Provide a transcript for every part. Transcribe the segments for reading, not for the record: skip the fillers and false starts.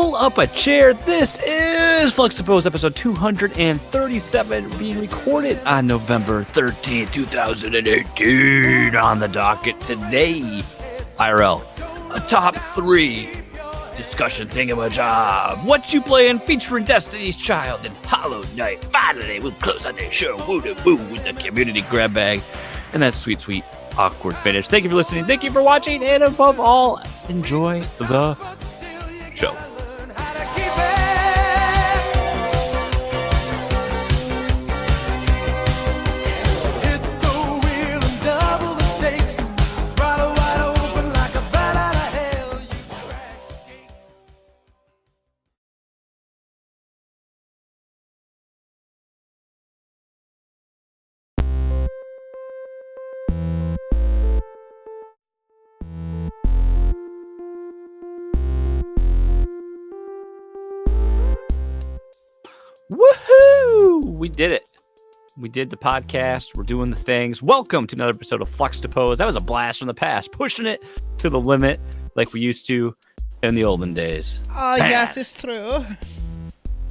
pull up a chair. This is Fluxtaposed episode 237, being recorded on November 13th, 2018. On the docket today, IRL, a top 3 discussion thingamajob. What you playing featuring Destiny's Child and Hollow Knight. Finally, we'll close out the show woo-da-woo with the community grab bag and that sweet, sweet, awkward finish. Thank you for listening. Thank you for watching. And above all, enjoy the show. Woohoo! We did it. We did the podcast. We're doing the things. Welcome to another episode of Fluxtaposed. That was a blast from the past, pushing it to the limit like we used to in the olden days. Oh, yes, it's true.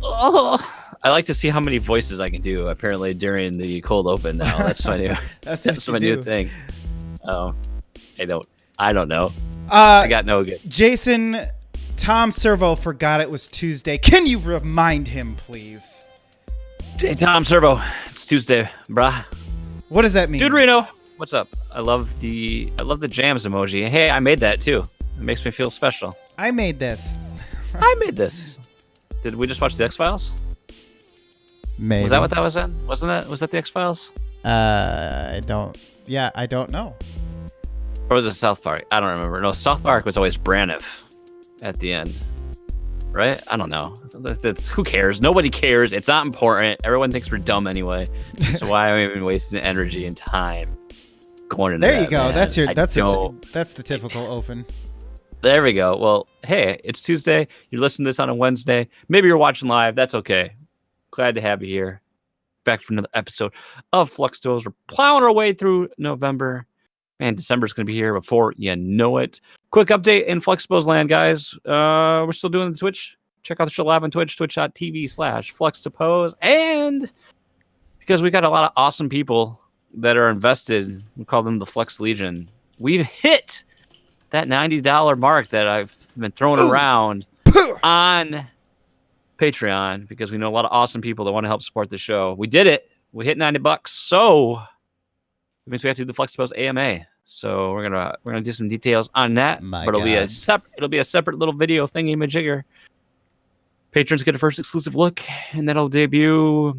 Oh, I like to see how many voices I can do. Apparently, during the cold open now, that's my new. that's my new thing. Oh, I don't know. I got no good. Jason. Tom Servo forgot it was Tuesday. Can you remind him, please? Hey, Tom Servo, it's Tuesday, brah. What does that mean? Dude Reno, what's up? I love the jams emoji. Hey, I made that too. It makes me feel special. I made this. I made this. Did we just watch the X-Files? Maybe. Was that what that was in? Was that the X-Files? I don't know. Or was it South Park? I don't remember. No, South Park was always Braniff at the end, right? I don't know. Who cares? Nobody cares. It's not important. Everyone thinks we're dumb anyway. So why am I even wasting energy and time going into there that, you go. Man? That's the typical open. There we go. Well, hey, it's Tuesday. You're listening to this on a Wednesday. Maybe you're watching live. That's okay. Glad to have you here. Back for another episode of Fluxtaposed. We're plowing our way through November. Man, December's going to be here before you know it. Quick update in Fluxtaposed land, guys. We're still doing the Twitch. Check out the show live on Twitch, twitch.tv/Fluxtaposed. And because we got a lot of awesome people that are invested, we call them the Flux Legion. We've hit that $90 mark that I've been throwing around on Patreon because we know a lot of awesome people that want to help support the show. We did it. We hit $90. So it means we have to do the Fluxtaposed AMA. So we're gonna do some details on that. But it'll be a separate little video thingy majigger. Patrons get a first exclusive look, and that'll debut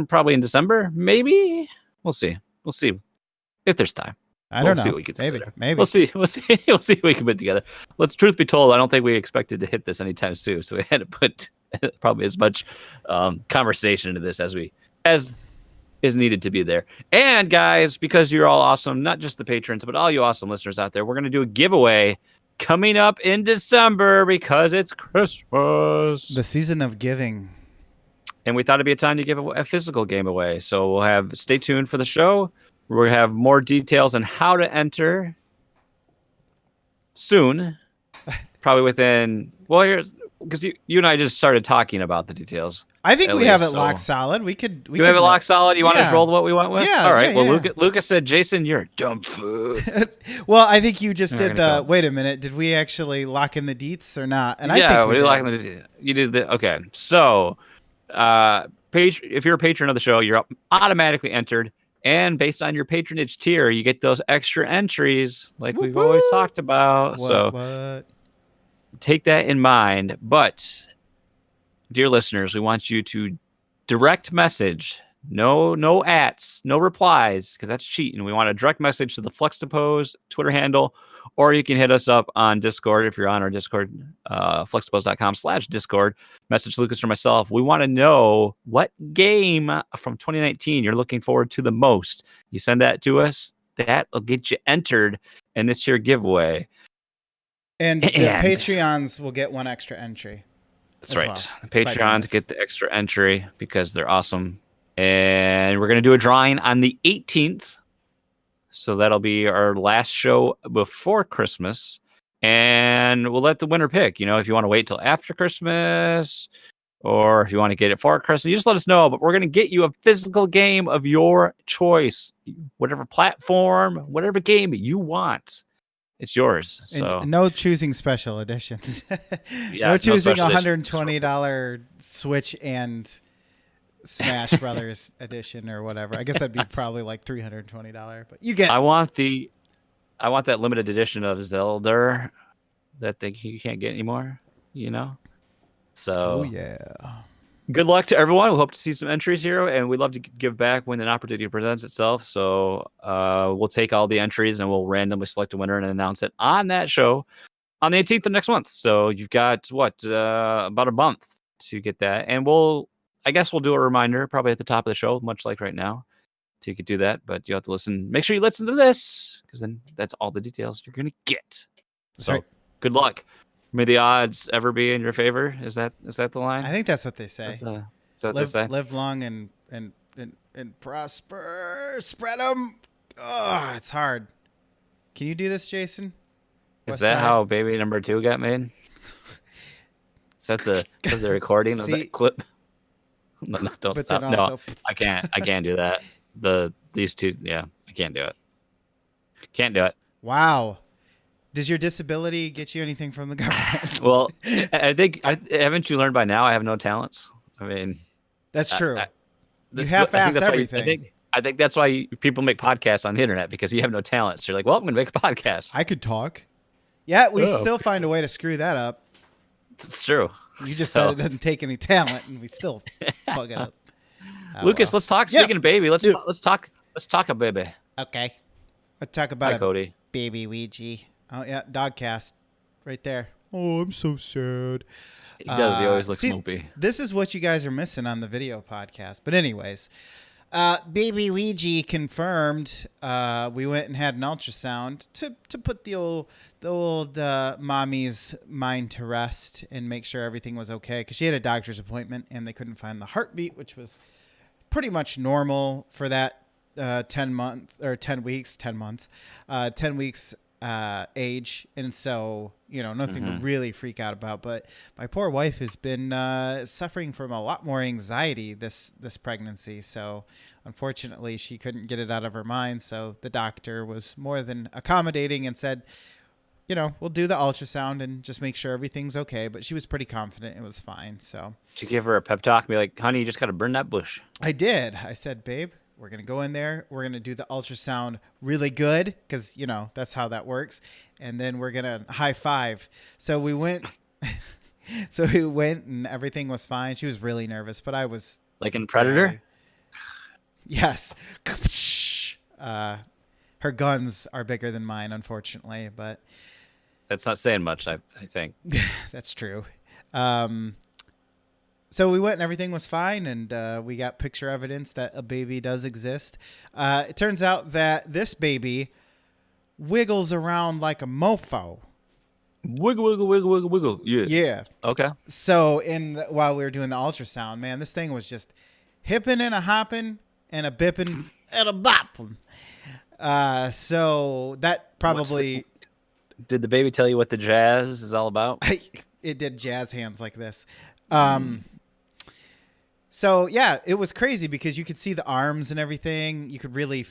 probably in December. Maybe we'll see. We'll see if there's time. I don't know. See what we can maybe. We'll see. We'll see what we can put together. Truth be told, I don't think we expected to hit this anytime soon. So we had to put probably as much conversation into this as is needed to be there. And guys, because you're all awesome, not just the patrons, but all you awesome listeners out there, we're going to do a giveaway coming up in December because it's Christmas. The season of giving. And we thought it'd be a time to give a physical game away. So stay tuned for the show. We're going to have more details on how to enter soon. Probably within, because you and I just started talking about the details. I think we have it locked solid. We could have it locked solid? You want to just roll what we went with? Yeah. All right. Yeah. Lucas said, Jason, you're a dumb food. Well, I think you just did the. Wait a minute. Did we actually lock in the deets or not? And I think we did. Lock in the deets. You did the. Okay. So, if you're a patron of the show, you're automatically entered. And based on your patronage tier, you get those extra entries like we've always talked about. What? Take that in mind. But, dear listeners, we want you to direct message, no ats, no replies, because that's cheating. We want a direct message to the Fluxtaposed Twitter handle, or you can hit us up on Discord if you're on our Discord, fluxtaposed.com/Discord. Message Lucas or myself. We want to know what game from 2019 you're looking forward to the most. You send that to us. That will get you entered in this year giveaway. And the Patreons will get one extra entry. That's right. Well, the Patreons get the extra entry because they're awesome. And we're going to do a drawing on the 18th. So that'll be our last show before Christmas. and we'll let the winner pick. If you want to wait till after Christmas or if you want to get it for Christmas, you just let us know. But we're going to get you a physical game of your choice, whatever platform, whatever game you want. It's yours. So And no choosing special editions. Yeah, no choosing special edition. $120 Switch and Smash Brothers edition or whatever. I guess that'd be probably like $320, but you get. I want that limited edition of Zelda that you can't get anymore. So. Oh yeah. Good luck to everyone. We hope to see some entries here, and we'd love to give back when an opportunity presents itself. So we'll take all the entries and we'll randomly select a winner and announce it on that show on the 18th of next month. So you've got about a month to get that, and I guess we'll do a reminder probably at the top of the show, much like right now. So you could do that, but you have to listen. Make sure you listen to this because then that's all the details you're gonna get. So right. Good luck. May the odds ever be in your favor. Is that the line? I think that's what they say. Is that what they say? Live long and prosper. Spread them. Oh, it's hard. Can you do this, Jason? Is that how baby number 2 got made? Is that the recording of that clip? No, don't stop. No, I can't do that. These two, yeah, I can't do it. Can't do it. Wow. Does your disability get you anything from the government? Well, I think haven't you learned by now? I have no talents. I mean, that's true. You half-ass everything. I think that's why people make podcasts on the internet because you have no talents. So you're like, well, I'm going to make a podcast. I could talk. Yeah, we still find a way to screw that up. It's true. You just said it doesn't take any talent, and we still fuck it up. Lucas, let's talk. Speaking of baby, let's talk a baby. Okay, let's talk about Cody. Baby Ouija. Oh yeah, Dogcast, right there. Oh, I'm so sad. He does. He always looks mopey. This is what you guys are missing on the video podcast. But anyways, Baby Ouija confirmed. We went and had an ultrasound to put the old mommy's mind to rest and make sure everything was okay because she had a doctor's appointment and they couldn't find the heartbeat, which was pretty much normal for that 10 weeks age, and so nothing to really freak out about. But my poor wife has been suffering from a lot more anxiety this pregnancy, so unfortunately she couldn't get it out of her mind. So the doctor was more than accommodating and said, we'll do the ultrasound and just make sure everything's okay. But she was pretty confident it was fine. So did you give her a pep talk and be like, honey, you just got to burn that bush? I did. I said, babe, we're going to go in there. We're going to do the ultrasound really good because, that's how that works. And then we're going to high five. So we went and everything was fine. She was really nervous, but I was. Like in Predator? Yes. Her guns are bigger than mine, unfortunately, but. That's not saying much, I think. That's true. So we went and everything was fine, and we got picture evidence that a baby does exist. It turns out that this baby wiggles around like a mofo. Wiggle, wiggle, wiggle, wiggle, wiggle. Yeah. Yeah. Okay. So while we were doing the ultrasound, man, this thing was just hipping and a hopping and a bipping and a bopping. So that probably... Did the baby tell you what the jazz is all about? It did jazz hands like this. So yeah, it was crazy because you could see the arms and everything. You could really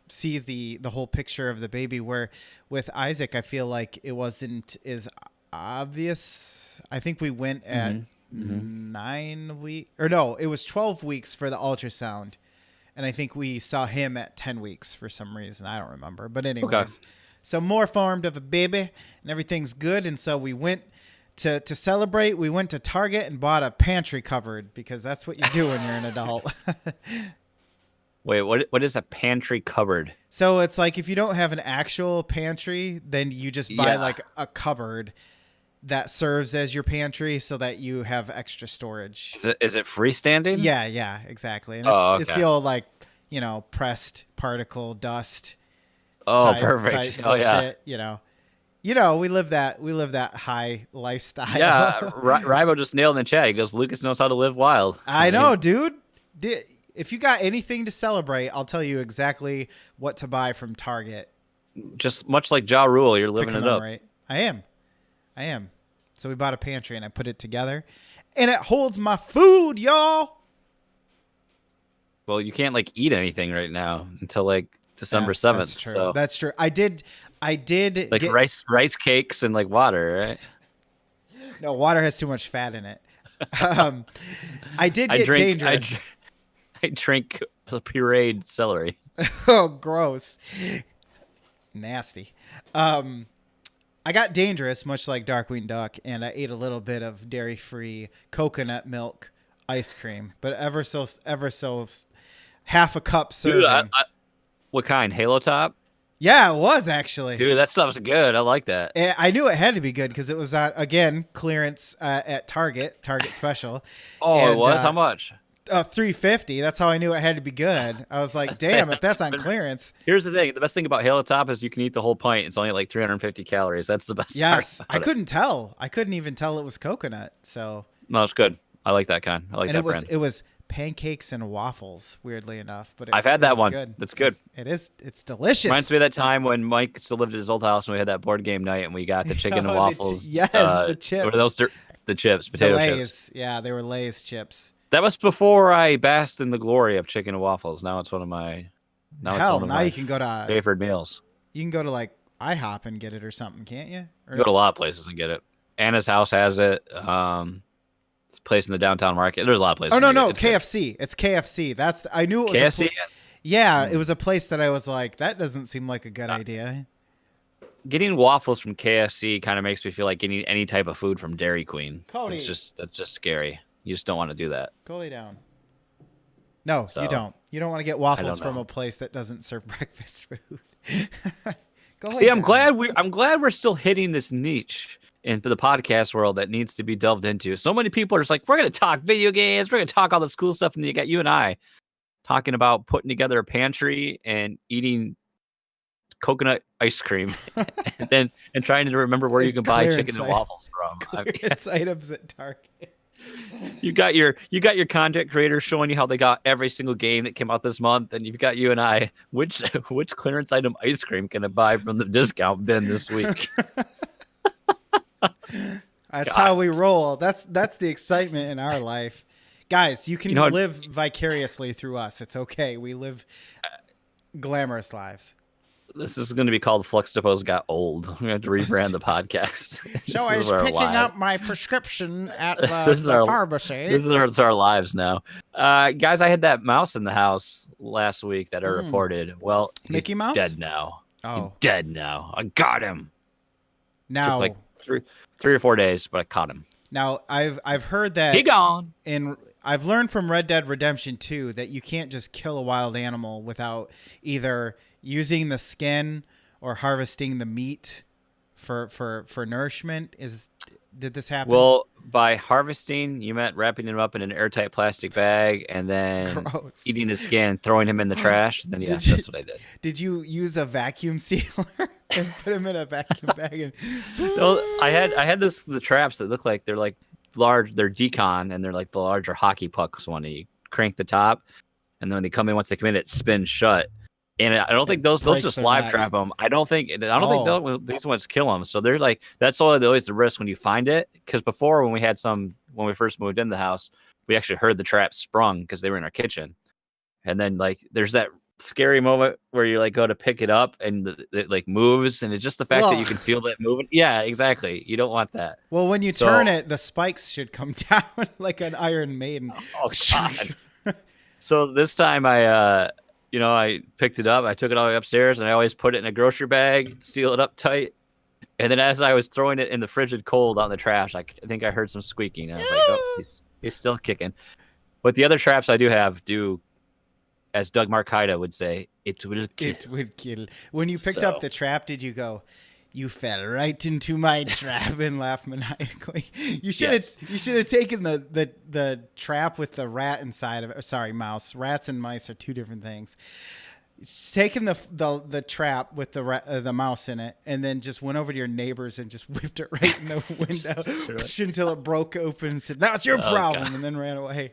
see the whole picture of the baby, where with Isaac, I feel like it wasn't as obvious. I think we went at 9 weeks, or no, it was 12 weeks for the ultrasound. And I think we saw him at 10 weeks for some reason. I don't remember. But anyways, okay. So more formed of a baby and everything's good. And so we went to celebrate. We went to Target and bought a pantry cupboard because that's what you do when you're an adult. Wait, what is a pantry cupboard? So it's like if you don't have an actual pantry, then you just buy like a cupboard that serves as your pantry so that you have extra storage. Is it freestanding? Yeah, exactly. And it's the old like, pressed particle dust. Oh, perfect. Shit, we live that high lifestyle. Yeah, Ribo just nailed in the chat. He goes, Lucas knows how to live wild. I know, dude. If you got anything to celebrate, I'll tell you exactly what to buy from Target. Just much like Ja Rule, you're to living it up. commemorate. I am. So we bought a pantry and I put it together, and it holds my food, y'all. Well, you can't like eat anything right now until like December Yeah, 7th. that's true. So That's true. I did like get rice cakes and like water, right? no water has too much fat in it. I did I get drink dangerous. I drink pureed celery. Oh, gross. Nasty. I got dangerous, much like Darkwing Duck, and I ate a little bit of dairy-free coconut milk ice cream, but ever so half a cup serving. Dude, what kind? Halo Top? Yeah, it was actually. Dude, that stuff's good. I like that. I knew it had to be good because it was again clearance at Target special. Oh, and, it was? How much? $3.50. That's how I knew it had to be good. I was like, damn, if that's on clearance. Here's the thing. The best thing about Halo Top is you can eat the whole pint. It's only like 350 calories. That's the best Yes, part I about it. couldn't tell. I couldn't even tell it was coconut. So No, it's good. I like that kind. I like and that brand. it was pancakes and waffles. Weirdly enough, but I've had that one. Good. That's good. It's delicious. Reminds me of that time when Mike still lived at his old house and we had that board game night and we got the chicken and Oh, waffles. yes, the chips. What are those? The chips, potato Lay's. chips. Yeah, they were Lay's chips. That was before I basked in the glory of chicken and waffles. Now it's one of my You can go to favorite meals. You can go to like IHOP and get it or something, can't you? Or You go to a lot of places and get it. Anna's house has it. It's a place in the downtown market. There's a lot of places. Oh no, It's KFC. It's KFC. I knew it was KFC. Yeah, it was a place that I was like, that doesn't seem like a good idea. Getting waffles from KFC kind of makes me feel like getting any type of food from Dairy Queen. Cody. That's just scary. You just don't want to do that. Go lay down. No, So, you don't. You don't want to get waffles from a place that doesn't serve breakfast food. See, I'm glad we're still hitting this niche in the podcast world that needs to be delved into. So many people are just like, we're going to talk video games, we're going to talk all this cool stuff, and you got you and I talking about putting together a pantry and eating coconut ice cream, and trying to remember where you can buy chicken and waffles from. It's items at Target. You got your content creators showing you how they got every single game that came out this month, and you've got you and I. Which clearance item ice cream can I buy from the discount bin this week? That's how we roll. That's the excitement in our life, guys. You can live vicariously through us. It's okay. We live glamorous lives. This is going to be called Fluxtaposed Got Old. We're going to have to rebrand the podcast. So I was picking up my prescription at the pharmacy. This is our lives now. Guys, I had that mouse in the house last week that I reported. Well, Mickey Mouse? Dead now. Oh. He's dead now. I got him. Now, took like three or 4 days, but I caught him. Now, I've heard that he gone. I've learned from Red Dead Redemption 2 that you can't just kill a wild animal without either using the skin or harvesting the meat for nourishment. Did this happen? Well, by harvesting, you meant wrapping him up in an airtight plastic bag and then eating his skin, throwing him in the trash. Then that's what I did. Did you use a vacuum sealer and put him in a vacuum bag? No, I had the traps that look like they're like large. They're decon and they're like the larger hockey pucks one. You crank the top, and then when they come in, once they come in, it spins shut. And I don't think those just live trap them. I don't think these ones kill them. So they're like, that's always the risk when you find it. Because before, when we first moved in the house, we actually heard the trap sprung because they were in our kitchen. And then like, there's that scary moment where you like go to pick it up and it like moves, and it's just the fact that you can feel that moving. Yeah, exactly. You don't want that. Well, when you turn it, the spikes should come down like an Iron Maiden. Oh God. So this time I picked it up. I took it all the way upstairs, and I always put it in a grocery bag, seal it up tight. And then as I was throwing it in the frigid cold on the trash, I think I heard some squeaking. And I was like, oh, he's still kicking. But the other traps I do have do, as Doug Marcaida would say, it would kill. It would kill. When you picked up the trap, did you go, you fell right into my trap, and laugh maniacally? You should have taken the trap with the rat inside of it. Sorry, mouse. Rats and mice are two different things. Taken the trap with the mouse in it, and then just went over to your neighbors and just whipped it right in the window until it broke open and said, "That's your problem," and then ran away.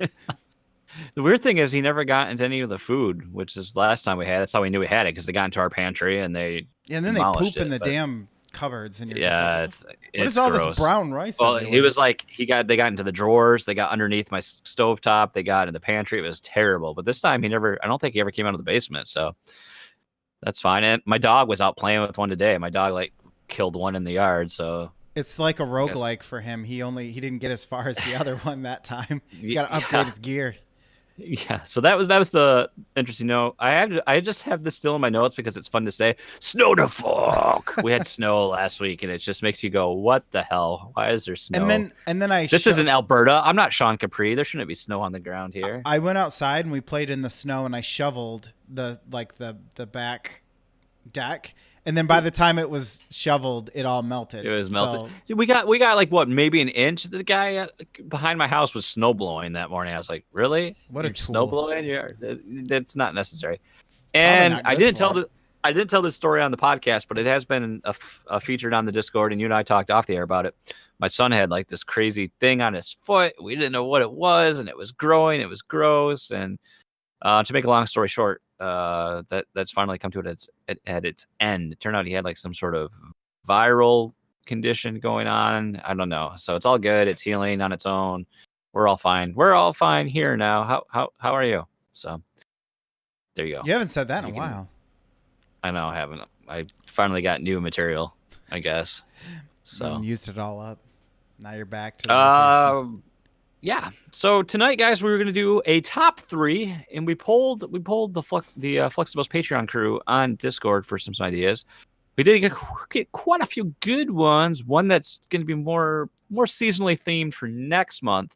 The weird thing is he never got into any of the food, which is last time we had. That's how we knew we had it because they got into our pantry and they And then they demolished poop in it. the But damn cupboards, and you're just like, yeah, what is it's all this gross. brown rice Well, he everywhere? was like they got into the drawers, they got underneath my stovetop, they got in the pantry. It was terrible. But this time I don't think he ever came out of the basement, so that's fine. And my dog was out playing with one today. My dog like killed one in the yard, so It's like a I guess roguelike for him. He didn't get as far as the other one that time. He's got to upgrade yeah. his gear. Yeah, so that was the interesting note. I just have this still in my notes because it's fun to say. Snow to fuck. We had snow last week, and it just makes you go, "What the hell? Why is there snow?" And then This isn't Alberta. I'm not Sean Capri. There shouldn't be snow on the ground here. I went outside and we played in the snow, and I shoveled the back deck, and then by the time it was shoveled, it all melted. It was melted. So, Dude, we got like what, maybe an inch. The guy behind my house was snow blowing that morning. I was like, really? What a You're snow tool. blowing? Yeah, that's not necessary. Probably And not good for it. I didn't tell this story on the podcast, but it has been featured on the Discord, and you and I talked off the air about it. My son had like this crazy thing on his foot. We didn't know what it was, and it was growing. It was gross. And to make a long story short, that's finally come to it at its end. It turned out he had like some sort of viral condition going on. I don't know. So it's all good. It's healing on its own. We're all fine. We're all fine here now. How are you? So there you go. You haven't said that in You a can- while. I know I haven't. I finally got new material, I guess. So And used it all up. Now you're back to the rotation. yeah. So tonight, guys, we were gonna do a top 3, and we polled the Fluxtaposed Patreon crew on Discord for some ideas. We did get quite a few good ones. One that's gonna be more seasonally themed for next month.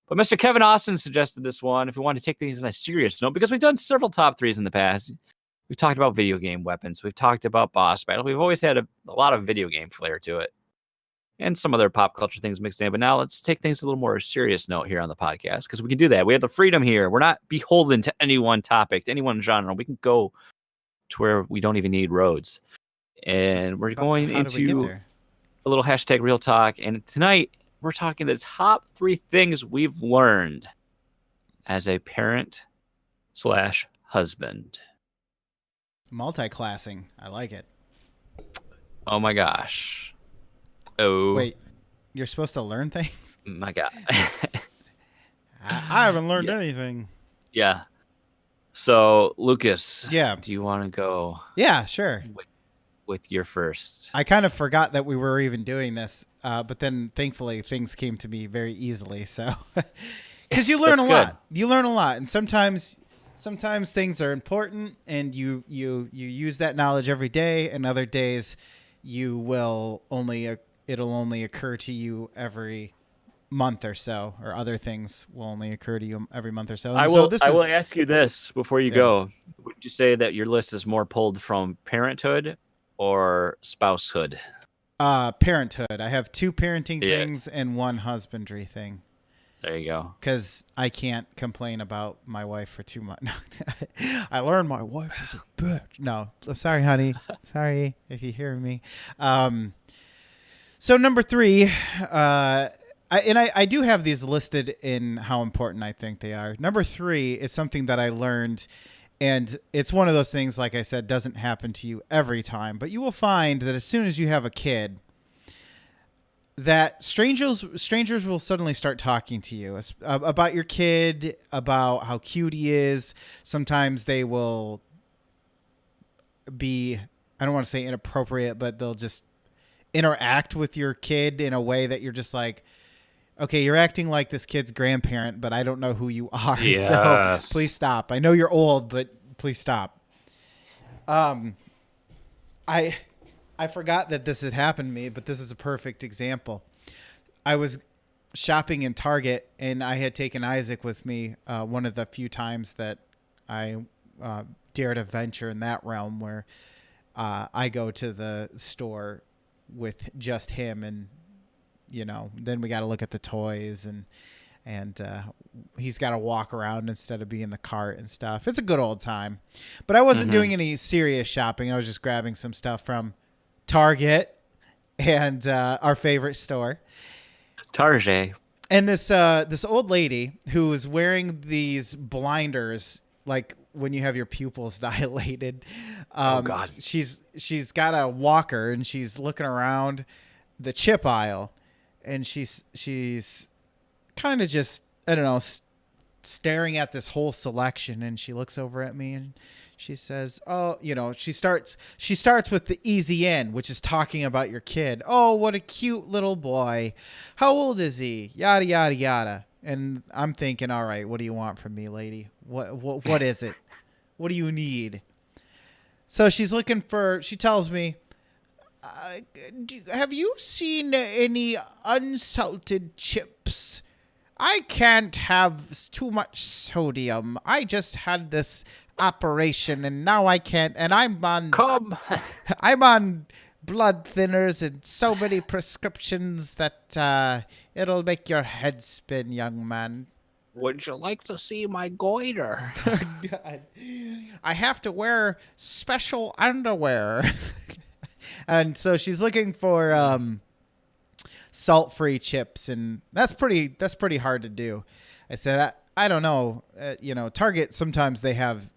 But Mr. Kevin Austin suggested this one if we want to take things on a serious note, because we've done several top 3s in the past. We've talked about video game weapons. We've talked about boss battle. We've always had a lot of video game flair to it, and some other pop culture things mixed in. But now let's take things a little more serious note here on the podcast, because we can do that. We have the freedom here. We're not beholden to any one topic, to any one genre. We can go to where we don't even need roads. And we're going How did we get into there? a little hashtag real talk. And tonight we're talking the top 3 things we've learned as a parent / husband. Multi-classing. I like it. Oh my gosh. Oh. Wait, you're supposed to learn things? My God. I haven't learned Yeah. anything. Yeah. So, Lucas, Yeah. do you want to go Yeah, sure. with your first? I kind of forgot that we were even doing this, but then thankfully things came to me very easily. So, because you learn That's a good. lot, and sometimes things are important, and you use that knowledge every day, and other days it'll only occur to you every month or so, or other things will only occur to you every month or so. And I so will ask you this before you go. Would you say that your list is more pulled from parenthood or spousehood? Parenthood. I have 2 parenting Yeah. things and 1 husbandry thing. There you go. Because I can't complain about my wife for too much. I learned my wife is a bitch. No, I'm sorry, honey. Sorry if you hear me. So number 3, I do have these listed in how important I think they are. Number 3 is something that I learned, and it's one of those things, like I said, doesn't happen to you every time, but you will find that as soon as you have a kid, that strangers will suddenly start talking to you about your kid, about how cute he is. Sometimes they will be, I don't want to say inappropriate, but they'll just interact with your kid in a way that you're just like, okay, you're acting like this kid's grandparent, but I don't know who you are. Yes. So please stop. I know you're old, but please stop. I forgot that this had happened to me, but this is a perfect example. I was shopping in Target, and I had taken Isaac with me one of the few times that I dared to venture in that realm, where I go to the store with just him, and then we got to look at the toys, and he's got to walk around instead of be in the cart and stuff. It's a good old time. But I wasn't doing any serious shopping. I was just grabbing some stuff from Target and our favorite store. Target. And this old lady who is wearing these blinders, like when you have your pupils dilated, Oh God. she's got a walker and she's looking around the chip aisle, and she's kind of just, I don't know, staring at this whole selection, and she looks over at me and she says, "Oh, she starts with the easy end, which is talking about your kid. Oh, what a cute little boy. How old is he? Yada yada yada." And I'm thinking, "All right, what do you want from me, lady? What is it? What do you need?" So she tells me, uh, "Have you seen any unsalted chips? I can't have too much sodium. I just had this operation and now I can't, and Come. I'm on blood thinners and so many prescriptions that it'll make your head spin, young man." Would you like to see my goiter? God. I have to wear special underwear. And so she's looking for salt-free chips, and that's pretty hard to do. I said, I don't know. Target, sometimes they have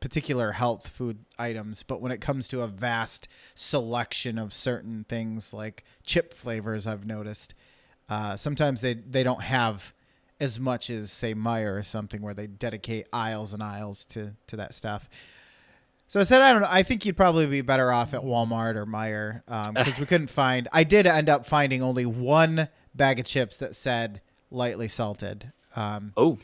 particular health food items, but when it comes to a vast selection of certain things like chip flavors, I've noticed sometimes they don't have as much as, say, Meijer or something, where they dedicate aisles and aisles to that stuff. So I said, I don't know. I think you'd probably be better off at Walmart or Meijer, because we couldn't find. I did end up finding only one bag of chips that said lightly salted. Oh.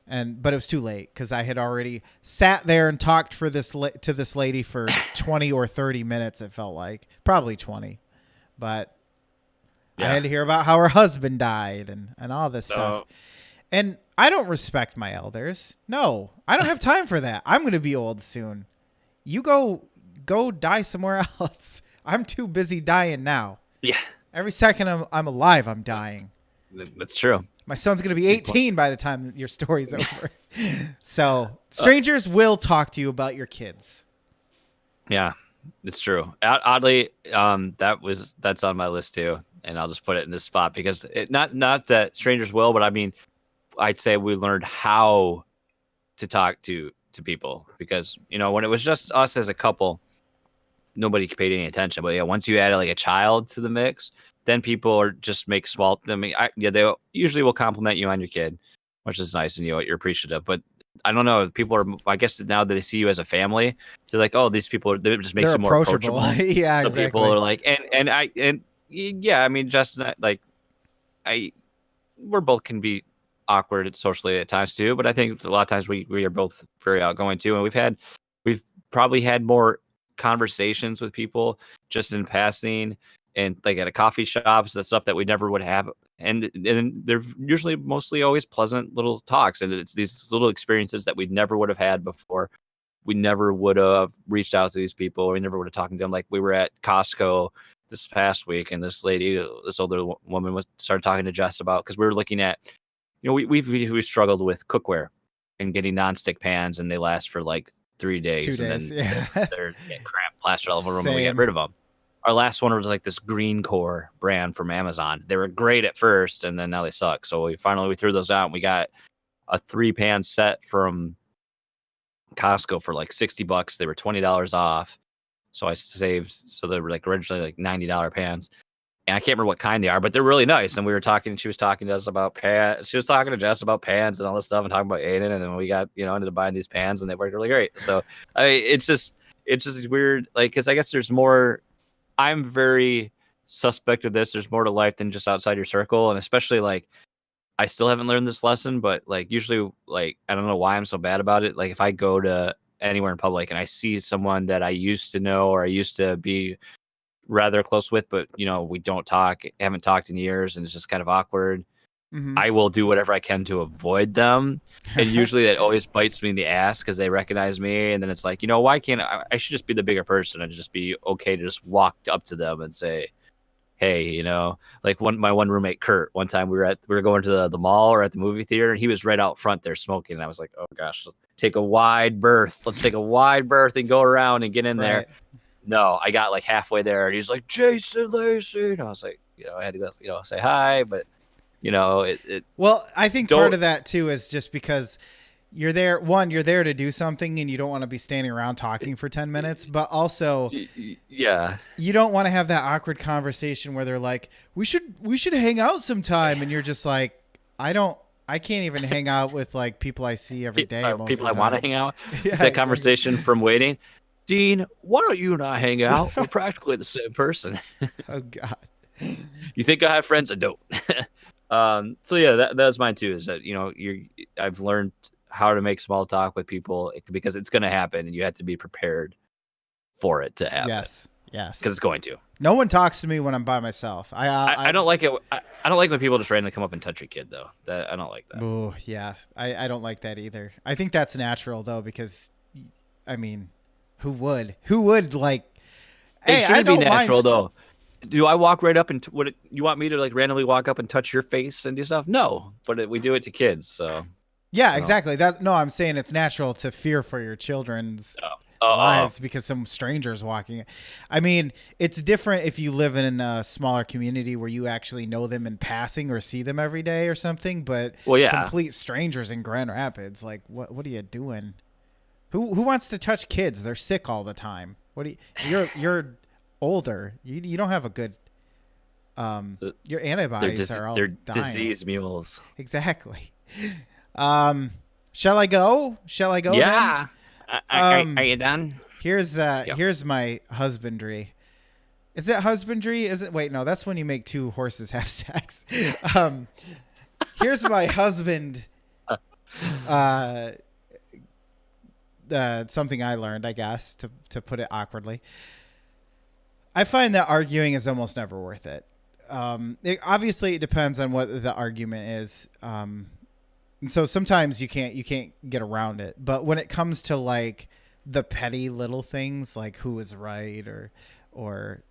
But it was too late because I had already sat there and talked to this lady for 20 or 30 minutes. It felt like probably 20, but Yeah. I had to hear about how her husband died and all this stuff. And I don't respect my elders. No, I don't have time for that. I'm going to be old soon. You go die somewhere else. I'm too busy dying now. Yeah. Every second I'm alive, I'm dying. That's true. My son's going to be 18 by the time your story's over. So strangers will talk to you about your kids. Yeah, it's true. Oddly, that's on my list too, and I'll just put it in this spot because not that strangers will, but I mean, I'd say we learned how to talk to people because when it was just us as a couple, nobody paid any attention. But yeah, once you add like a child to the mix, then people are just make small. I mean, they usually will compliment you on your kid, which is nice, and you're appreciative. But I don't know. People are. I guess now that they see you as a family, they're like, "Oh, these people. They just makes They're them more approachable." Yeah, so exactly. people are like, and yeah. I mean, Justin, like, we're both can be awkward socially at times too. But I think a lot of times we are both very outgoing too, and we've probably had more conversations with people just in passing and like at a coffee shops, the stuff that we never would have. And they're usually mostly always pleasant little talks. And it's these little experiences that we never would have had before. We never would have reached out to these people. Or we never would have talked to them. Like we were at Costco this past week, and this older woman started talking to Jess about, because we were looking at, we've struggled with cookware and getting nonstick pans, and they last for like 3 days. 2 days, and then yeah. they're getting crap plastered all over the room, and we Same. get rid of them. Our last one was like this Green Core brand from Amazon. They were great at first, and then now they suck. So we threw those out, and we got a 3-pan set from Costco for like $60. They were $20 off. So I saved. So they were like originally like $90 pans. And I can't remember what kind they are, but they're really nice. And we were talking, she was talking to us about pans. She was talking to Jess about pans and all this stuff, and talking about Aiden. And then we got, ended up buying these pans, and they worked really great. So it's just weird. Like, cause I guess there's more, I'm very suspect of this. There's more to life than just outside your circle. And especially like, I still haven't learned this lesson, but like usually, like, I don't know why I'm so bad about it. Like if I go to anywhere in public and I see someone that I used to know or I used to be rather close with, but we haven't talked in years, and it's just kind of awkward. Mm-hmm. I will do whatever I can to avoid them, and usually that always bites me in the ass because they recognize me, and then it's like, why can't I should just be the bigger person and just be okay to just walk up to them and say, hey, like my one roommate Kurt, one time we were going to the mall or at the movie theater, and he was right out front there smoking, and I was like, oh gosh, take a wide berth. Let's take a wide berth and go around and get in there. No, I got like halfway there, and he's like, Jason Lacey, and I was like, I had to go, say hi, but You know, it Well, I think part don't. of that too is just because you're there. One, you're there to do something, and you don't want to be standing around talking for 10 minutes. But also, Yeah, you don't want to have that awkward conversation where they're like, we should hang out sometime," and you're just like, I can't even hang out with like people I see every day most people of I the want to time. hang out. Yeah, That exactly. conversation from waiting. Dean, why don't you and I hang out? We're practically the same person. Oh God. You think I have friends? I don't. So yeah, that's mine too. Is that I've learned how to make small talk with people because it's going to happen, and you have to be prepared for it to happen Yes. Yes. because it's going to. No one talks to me when I'm by myself. I don't like it. I don't like when people just randomly come up and touch your kid though. That I don't like that. Oh yeah, I don't like that either. I think that's natural though, because I mean, who would? Who would like? It Hey, I shouldn't be don't mind. natural though. Do I walk right up and you want me to like randomly walk up and touch your face and do stuff? No, but we do it to kids. So Yeah, I don't. exactly. That no, I'm saying it's natural to fear for your children's Oh, oh, lives because some strangers walking. I mean, it's different if you live in a smaller community where you actually know them in passing or see them every day or something. But well, yeah. complete strangers in Grand Rapids, like what are you doing? Who wants to touch kids? They're sick all the time. What do you're older. You don't have a good your antibodies are all They're dying. disease mules. Exactly. Shall I go? Shall I go then? Yeah. Are you done? Here's my husbandry. Is it husbandry? Is it wait, no, that's when you make two horses have sex. Here's my husband uh something I learned, I guess, to put it awkwardly. I find that arguing is almost never worth it. Obviously, it depends on what the argument is. And so sometimes you can't get around it. But when it comes to like the petty little things, like who is right or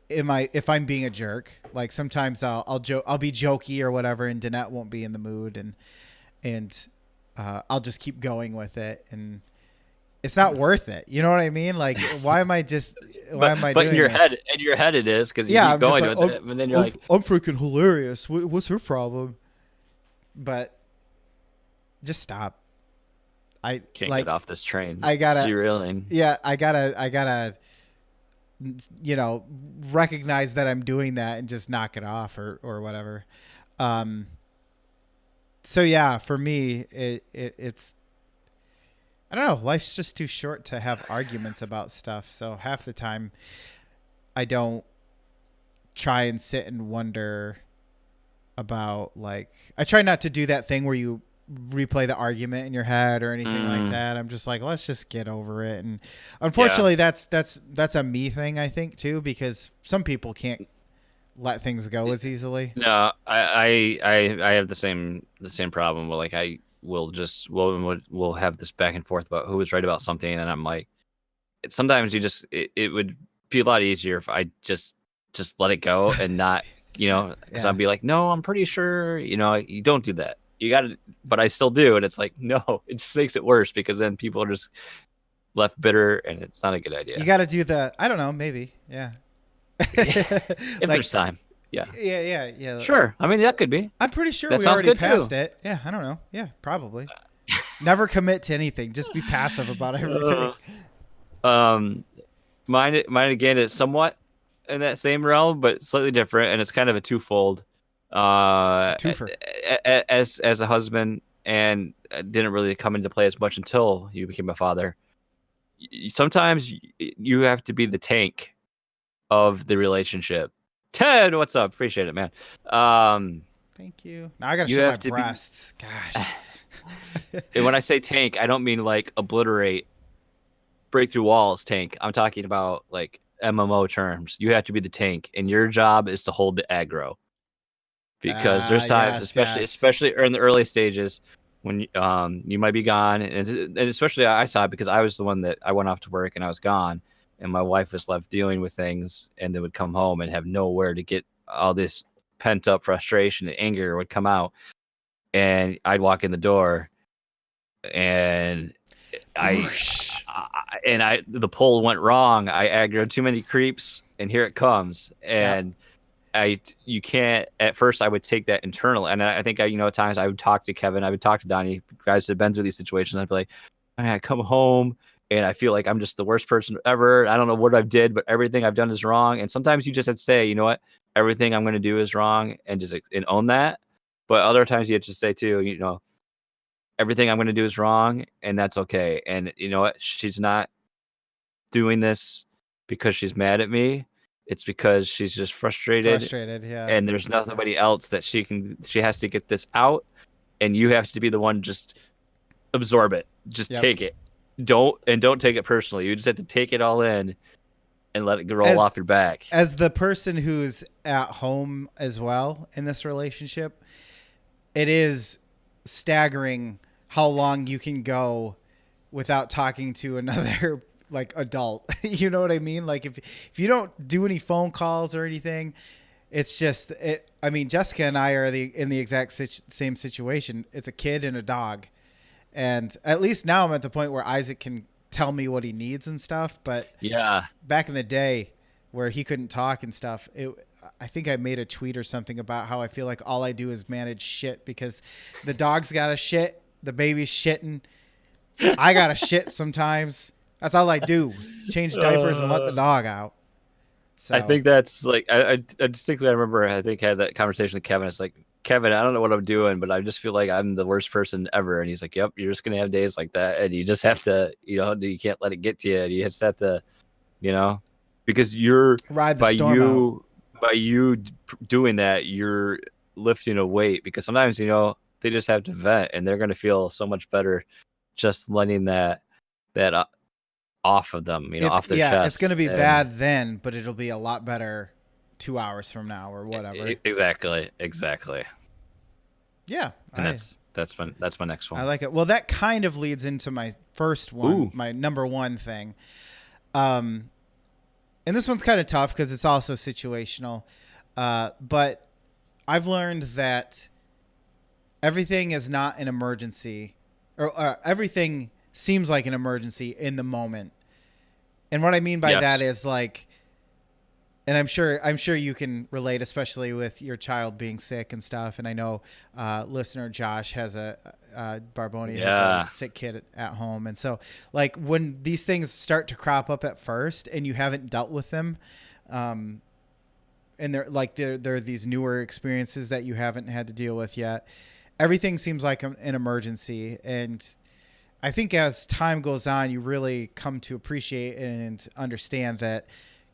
if I'm being a jerk, like sometimes I'll be jokey or whatever, and Danette won't be in the mood, and I'll just keep going with it, and it's not worth it. You know what I mean? Like, why am I But doing this? in your head it is because you Yeah, keep I'm just going like, with it, and then you're like, I'm freaking hilarious. What's her problem? But just stop. I can't like. get off this train. I gotta. Derailing. Yeah, I gotta. Recognize that I'm doing that and just knock it off or whatever. So yeah, for me, it's. I don't know. Life's just too short to have arguments about stuff. So half the time, I don't try and sit and wonder about like. I try not to do that thing where you replay the argument in your head or anything like that. I'm just like, let's just get over it. And unfortunately, that's a me thing, I think, too, because some people can't let things go as easily. No, I have the same problem. Where like I will just we'll have this back and forth about who was right about something, and I'm like, sometimes it would be a lot easier if I just let it go and not because Yeah. I'd be like, no, I'm pretty sure you don't do that. You got to, but I still do, and it's like no, it just makes it worse because then people are just left bitter, and it's not a good idea. You got to do I don't know, maybe. Yeah. If Like, there's time. Yeah. Yeah. Sure. I mean, that could be. I'm pretty sure That we sounds already good, too. passed it. Yeah, I don't know. Yeah, probably. Never commit to anything. Just be passive about everything. Mine again is somewhat in that same realm, but slightly different, and it's kind of a twofold. Twofer. As a husband, and didn't really come into play as much until you became a father. Sometimes you have to be the tank of the relationship. Ted, what's up? Appreciate it, man. Thank you. Now I got to You show my have to be- breasts. Gosh. And when I say tank, I don't mean like obliterate, break through walls tank. I'm talking about like MMO terms. You have to be the tank, and your job is to hold the aggro. Because there's times, Yes. especially in the early stages, when you might be gone, and especially I saw it because I was the one that I went off to work and I was gone, and my wife was left dealing with things, and they would come home and have nowhere to get all this pent up frustration and anger would come out, and I'd walk in the door, and the pull went wrong. I aggroed too many creeps, and here it comes, and you can't. At first, I would take that internal, and I think at times I would talk to Kevin, I would talk to Donnie, guys that have been through these situations. I'd be like, man, I come home and I feel like I'm just the worst person ever. I don't know what I did, but everything I've done is wrong. And sometimes you just have to say, you know what, everything I'm going to do is wrong, and just and own that. But other times you have to say too, everything I'm going to do is wrong, and that's okay. And you know what, she's not doing this because she's mad at me. It's because she's just frustrated, Yeah. and there's nobody else that she has to get this out, and you have to be the one, just absorb it. Just take it. Don't take it personally. You just have to take it all in and let it roll off your back. As the person who's at home as well in this relationship, it is staggering how long you can go without talking to another like adult. You know what I mean? Like if you don't do any phone calls or anything, it's just it. I mean, Jessica and I are in the exact same situation. It's a kid and a dog, and at least now I'm at the point where Isaac can tell me what he needs and stuff. But yeah, back in the day where he couldn't talk and stuff, I think I made a tweet or something about how I feel like all I do is manage shit because the dog's got to shit, the baby's shitting, I got to shit sometimes. That's all I do. Change diapers and let the dog out. So I think that's like I distinctly remember I had that conversation with Kevin. It's like, Kevin, I don't know what I'm doing, but I just feel like I'm the worst person ever. And he's like, yep, you're just gonna have days like that, and you just have to, you can't let it get to you. You just have to, because you're ride the storm out. By you doing that, you're lifting a weight, because sometimes they just have to vent, and they're gonna feel so much better just letting that off of them, off their chest. It's gonna be bad then, but it'll be a lot better 2 hours from now or whatever. Exactly. Yeah, and that's my next one. I like it. Well, that kind of leads into my first one. Ooh. My number one thing. And this one's kind of tough because it's also situational. But I've learned that everything is not an emergency, or everything seems like an emergency in the moment. And what I mean by that is like, and I'm sure you can relate, especially with your child being sick and stuff. And I know listener Josh has Barboni has a sick kid at home. And so like when these things start to crop up at first and you haven't dealt with them, and they're these newer experiences that you haven't had to deal with yet, everything seems like an emergency. And I think as time goes on, you really come to appreciate and understand that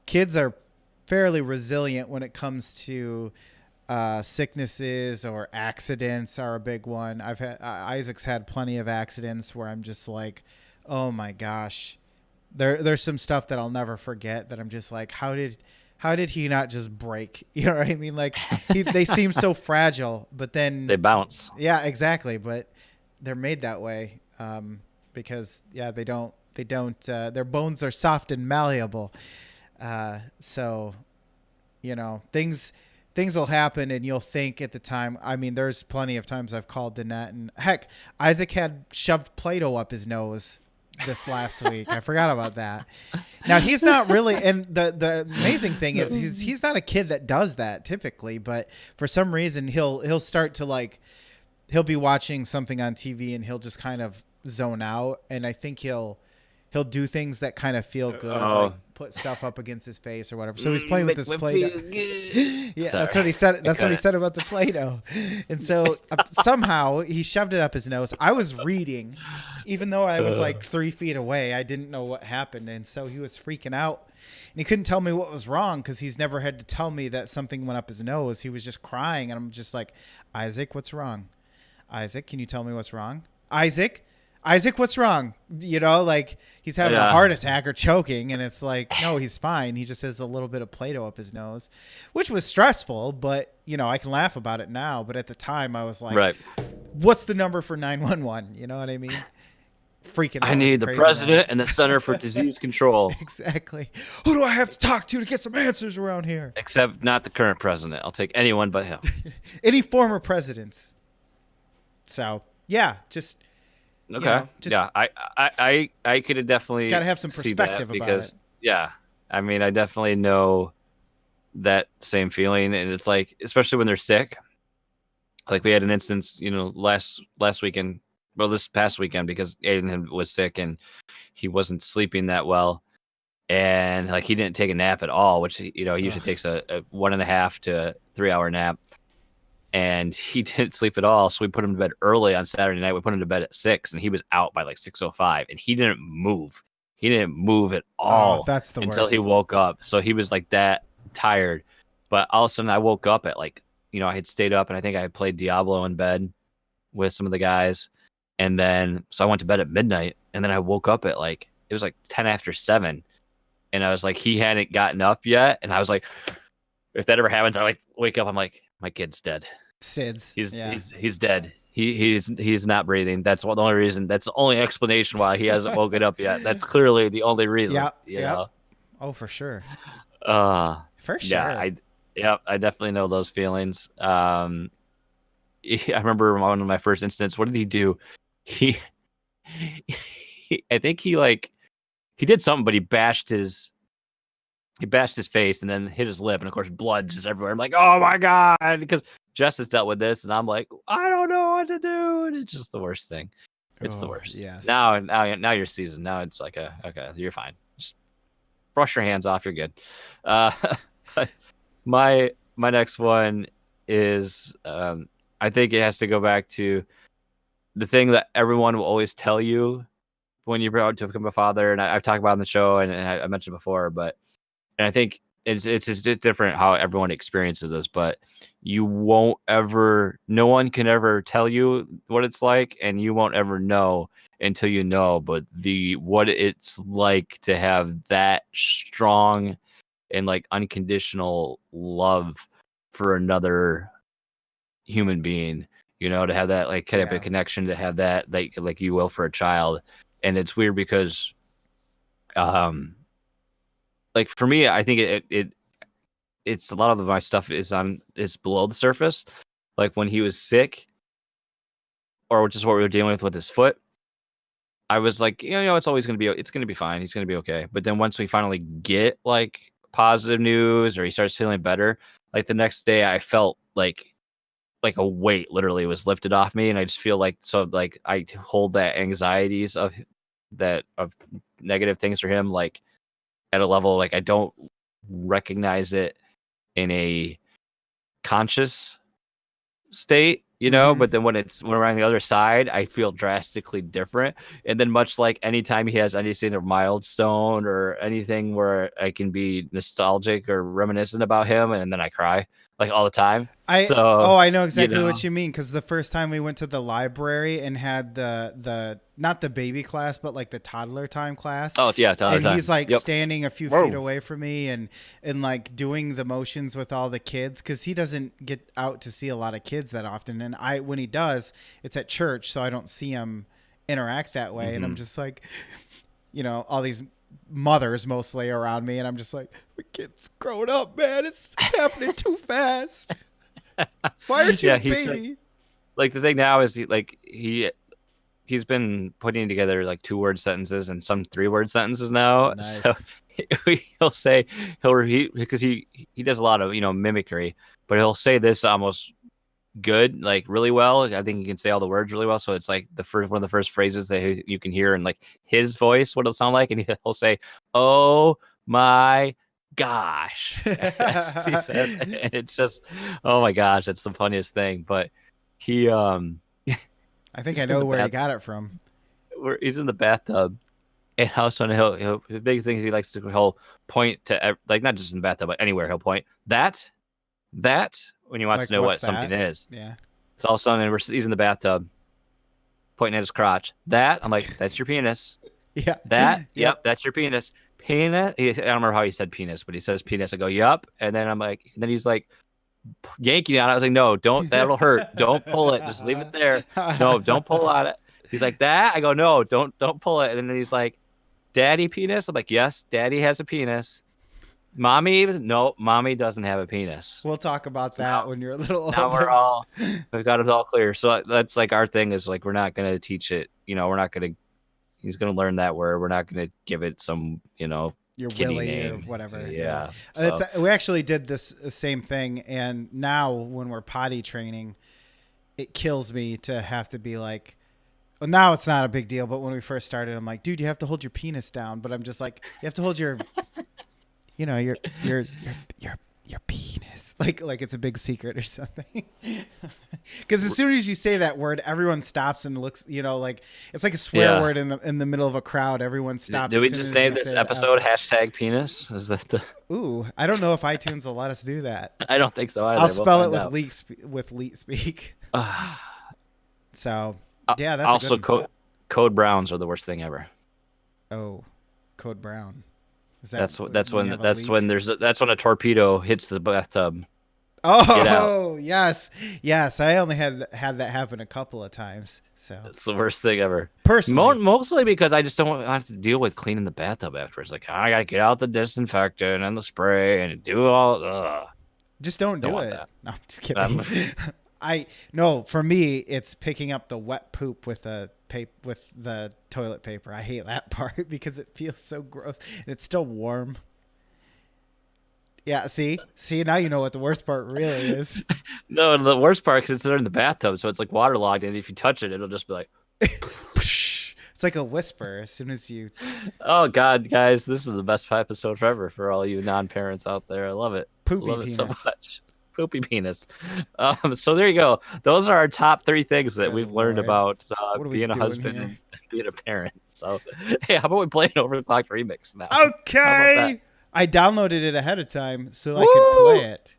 kids are fairly resilient when it comes to sicknesses, or accidents are a big one. Isaac's had plenty of accidents where I'm just like, oh my gosh, there's some stuff that I'll never forget that I'm just like, how did he not just break? You know what I mean? Like they seem so fragile, but then they bounce. Yeah, exactly. But they're made that way. Because they don't their bones are soft and malleable. So, things will happen and you'll think at the time. I mean, there's plenty of times I've called the net, and heck, Isaac had shoved Play-Doh up his nose this last week. I forgot about that. Now he's not really, and the amazing thing is he's not a kid that does that typically, but for some reason he'll start to like, he'll be watching something on TV and he'll just kind of zone out, and I think he'll do things that kind of feel good, like put stuff up against his face or whatever. So he's playing with this Play-Doh. Yeah, sorry. That's what he said. That's what he said about the Play-Doh. And so somehow he shoved it up his nose. I was reading, even though I was like 3 feet away. I didn't know what happened, and so he was freaking out. And he couldn't tell me what was wrong because he's never had to tell me that something went up his nose. He was just crying, and I'm just like, Isaac, what's wrong? Isaac, can you tell me what's wrong? Isaac, what's wrong? Like he's having a heart attack or choking, and it's like, no, he's fine. He just has a little bit of Play-Doh up his nose, which was stressful, but I can laugh about it now. But at the time I was like, right, what's the number for 911? You know what I mean? Freaking out. I need the president and the Center for Disease Control. Exactly. Who do I have to talk to get some answers around here? Except not the current president. I'll take anyone but him. Any former presidents. So yeah, just okay. I could have definitely gotta have some perspective about it. Yeah, I mean, I definitely know that same feeling, and it's like, especially when they're sick. Like we had an instance, last weekend, well, this past weekend, because Aiden was sick and he wasn't sleeping that well, and like he didn't take a nap at all, which he usually Ugh. takes a 1.5 to 3 hour nap, and he didn't sleep at all. So we put him to bed early on Saturday night. We put him to bed at 6, and he was out by like 6:05, and he didn't move. He didn't move at Oh, all that's the until he worst. woke up. So he was like that tired. But all of a sudden, I woke up at like, I had stayed up, and I think I had played Diablo in bed with some of the guys. And then, so I went to bed at midnight, and then I woke up at like, it was like 10 after 7. And I was like, he hadn't gotten up yet. And I was like, if that ever happens, I like wake up. I'm like, my kid's dead. SIDS. He's Yeah. he's dead. He's not breathing. That's the only reason. That's the only explanation why he hasn't woken up yet. That's clearly the only reason. Yep. You Yep. know. Oh, for sure. For sure. I definitely know those feelings. I remember one of my first incidents. What did he do? He, I think he did something, but he bashed his face and then hit his lip, and of course blood just everywhere. I'm like, oh my god, because Jess has dealt with this, and I'm like, I don't know what to do, and it's just the worst thing. It's the Oh, worst. yes. Now you're seasoned. Now it's like okay, you're fine. Just brush your hands off. You're good. Uh, my next one is I think it has to go back to the thing that everyone will always tell you when you're about to become a father, and I've talked about it on the show, and I mentioned before, but and I think it's just different how everyone experiences this, but you won't ever, no one can ever tell you what it's like, and you won't ever know until you know. But what it's like to have that strong and like unconditional love for another human being, to have that like kind of a Yeah. connection, to have that like you will for a child. And it's weird because like for me, I think it's a lot of my stuff is below the surface. Like when he was sick, or just what we were dealing with his foot, I was like, it's always it's gonna be fine. He's gonna be okay. But then once we finally get like positive news, or he starts feeling better, like the next day, I felt like a weight literally was lifted off me, and I just feel like, so like I hold that anxieties of negative things for him, like at a level like I don't recognize it in a conscious state, Mm-hmm. but then when we're on the other side, I feel drastically different. And then much like anytime he has anything of milestone or anything where I can be nostalgic or reminiscent about him, and then I cry like all the time. So, I know you exactly know, what you mean, because the first time we went to the library and had the not the baby class, but like the toddler time class, oh yeah, Tyler and time. he's like Yep. standing a few feet Whoa. away from me and like doing the motions with all the kids, because he doesn't get out to see a lot of kids that often, and I when he does, it's at church, so I don't see him interact that way, and I'm Mm-hmm. just like, all these mothers mostly around me, and I'm just like, the kid's growing up, man. It's happening too fast. Why aren't you Yeah, a he's baby? like the thing now is he's been putting together like 2-word sentences and some 3-word sentences now. So Nice. he'll say, he'll repeat, because he does a lot of mimicry, but he'll say this almost good, like really well. I think he can say all the words really well. So it's like the first one of the first phrases that you can hear in like his voice, what it'll sound like, and he'll say, "Oh my gosh." That's what he says, and it's just, oh my gosh, that's the funniest thing. But he I think he's I in know the where he bath got it from. where he's in the bathtub, and all of a sudden he'll the big thing he likes to, he'll point to like not just in the bathtub but anywhere, he'll point that when he wants to Like, know what's what something that? is. Yeah. So all of a sudden he's in the bathtub pointing at his crotch. That, I'm like, that's your penis. Yeah. That, Yep. yep, that's your penis. Penis. I don't remember how he said penis, but he says penis. I go, yup. And then I'm like, and then he's like yanking on it. I was like, no, don't. That'll hurt. Don't pull it. Just leave it there. No, don't pull on it. He's like, that. I go, no, don't pull it. And then he's like, daddy penis. I'm like, yes, daddy has a penis. Mommy, no, mommy doesn't have a penis. We'll talk about So that when you're a little now older. we've got it all clear. So that's like our thing, is like, we're not going to teach it. We're not going to, he's going to learn that word. We're not going to give it some, your kitty Willy or name. whatever. Yeah. It's, So, we actually did this same thing, and now when we're potty training, it kills me to have to be like, well, now it's not a big deal, but when we first started, I'm like, dude, you have to hold your penis down. But I'm just like, you have to hold your, you know, your penis, like it's a big secret or something. Because as soon as you say that word, everyone stops and looks. You know, like it's like a swear word in the middle of a crowd. Everyone stops. did we just name this episode #penis? Is that the? Ooh, I don't know if iTunes will let us do that. I don't think so either. I'll spell it with leet speak. So yeah, that's also a good one. code browns are the worst thing ever. Oh, Code Brown. Is That's when a torpedo hits the bathtub. Oh yes. I only had that happen a couple of times. So it's the worst thing ever. Personally, mostly because I just don't want to deal with cleaning the bathtub afterwards. Like I gotta get out the disinfectant and the spray and do all. Just don't do it. That. No, I'm just kidding. For me, it's picking up the wet poop with the toilet paper. I hate that part because it feels so gross and it's still warm. Yeah, see, now you know what the worst part really is. No, the worst part is they're in the bathtub, so it's like waterlogged, and if you touch it, it'll just be like. It's like a whisper as soon as you. Oh God, guys, this is the best episode ever for all you non-parents out there. I love it. Poopy love penis. It so much. Poopy penis. So there you go. Those are our top 3 things that we've learned about being a husband and being a parent. So, hey, how about we play an overclocked remix now? Okay. I downloaded it ahead of time so I could play it.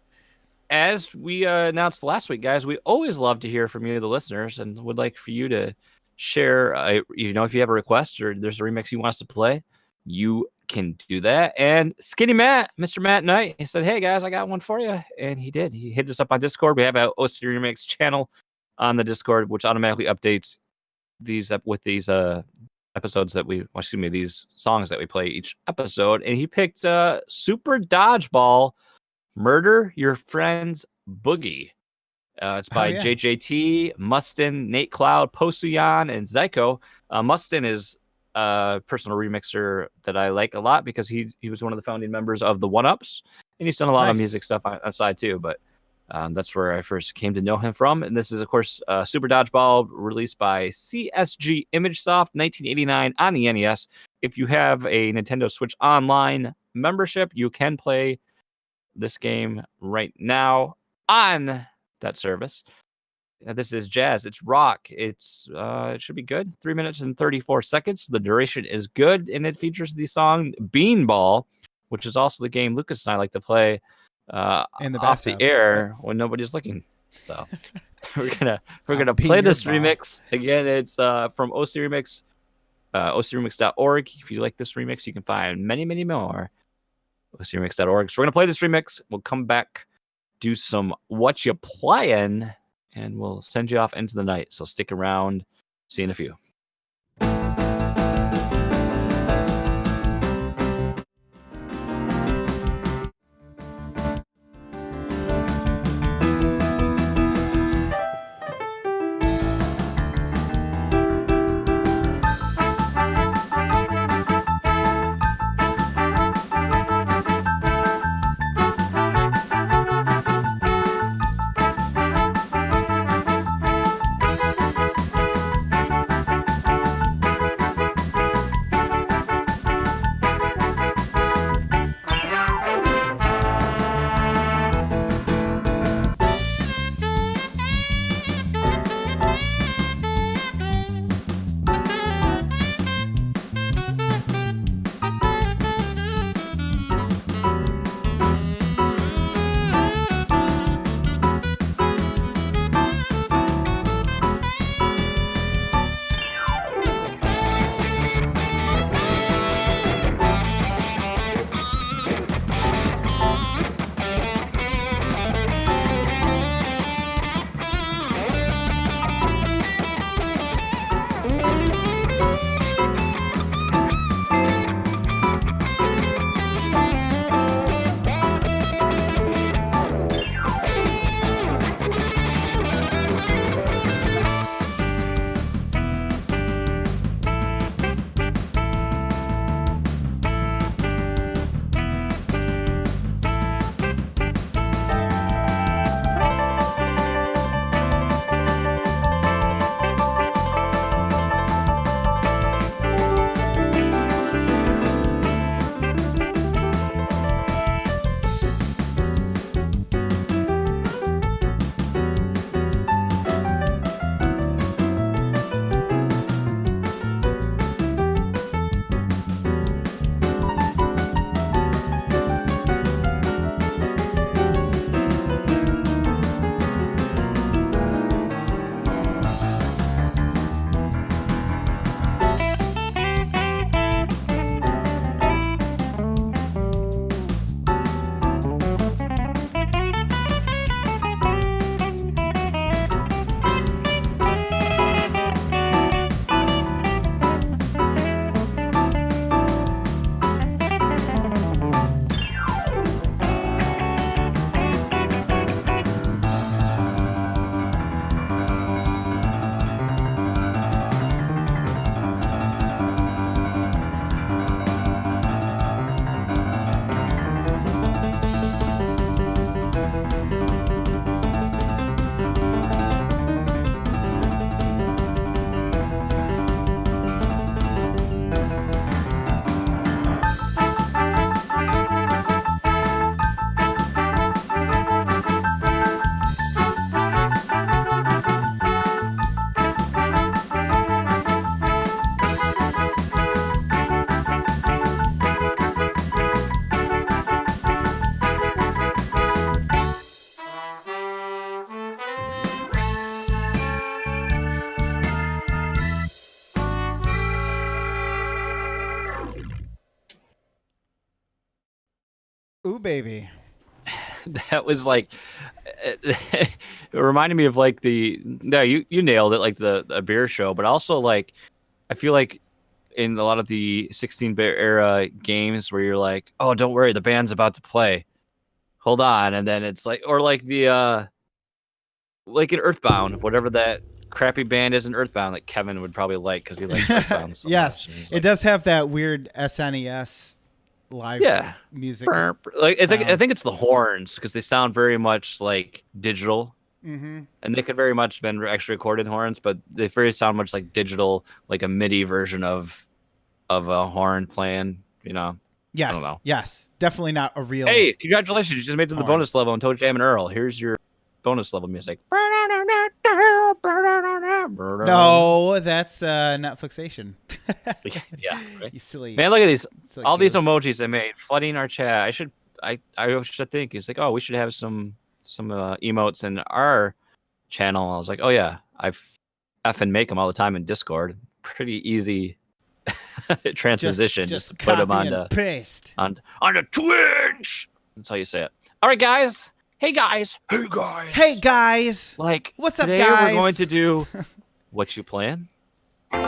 As we announced last week, guys, we always love to hear from you, the listeners, and would like for you to share. If you have a request or there's a remix you want us to play, you can do that. And Skinny Matt, Mr. Matt Knight, he said, hey guys, I got one for you. And he did. He hit us up on Discord. We have an OC Remix channel on the Discord, which automatically updates these these episodes that these songs that we play each episode. And he picked Super Dodgeball, Murder Your Friend's Boogie. It's by JJT, Mustin, Nate Cloud, Posuyan, and Zyko. Mustin is a personal remixer that I like a lot because he was one of the founding members of the One Ups, and he's done a lot of music stuff outside too. But that's where I first came to know him from. And this is, of course, Super Dodgeball, released by CSG ImageSoft, 1989 on the NES. If you have a Nintendo Switch Online membership, you can play this game right now on that service. This is jazz. It's rock. It should be good. 3 minutes and 34 seconds. The duration is good, and it features the song Beanball, which is also the game Lucas and I like to play in the off bathtub. the air when nobody's looking. So we're gonna play this remix again. It's from OC Remix, ocremix.org. If you like this remix, you can find many more. ocremix.org. So we're gonna play this remix. We'll come back, do some what you playin', and we'll send you off into the night. So stick around. See you in a few. Ooh, baby. That was like it reminded me of like you nailed it, like the beer show, but also like I feel like in a lot of the 16-bit era games where you're like, oh, don't worry, the band's about to play, hold on, and then it's like, or like the like in Earthbound, whatever that crappy band is in Earthbound, like Kevin would probably like because he likes Earthbound so Yes, much. it does have that weird SNES live music. Like I think it's the horns because they sound very much like digital, and they could very much been actually recorded horns, but they very sound much like digital, like a MIDI version of a horn playing. You know, Yes, I don't know. yes, definitely not a real. Hey, congratulations! You just made it to the horn. bonus level in Toe Jam and Earl. Here's your bonus level music. No, that's Netflixation. Yeah, right? You silly Man, look at these, all these goof. emojis they made flooding our chat. I should think it's like, oh, we should have some emotes in our channel. I was like, oh yeah, I effing make them all the time in Discord. Pretty easy transposition, just to put them and paste onto Twitch. That's how you say it. All right, guys. Hey guys. Hey guys. Hey guys. Like, what's up, today guys? We're going to do what you plan. Ooh.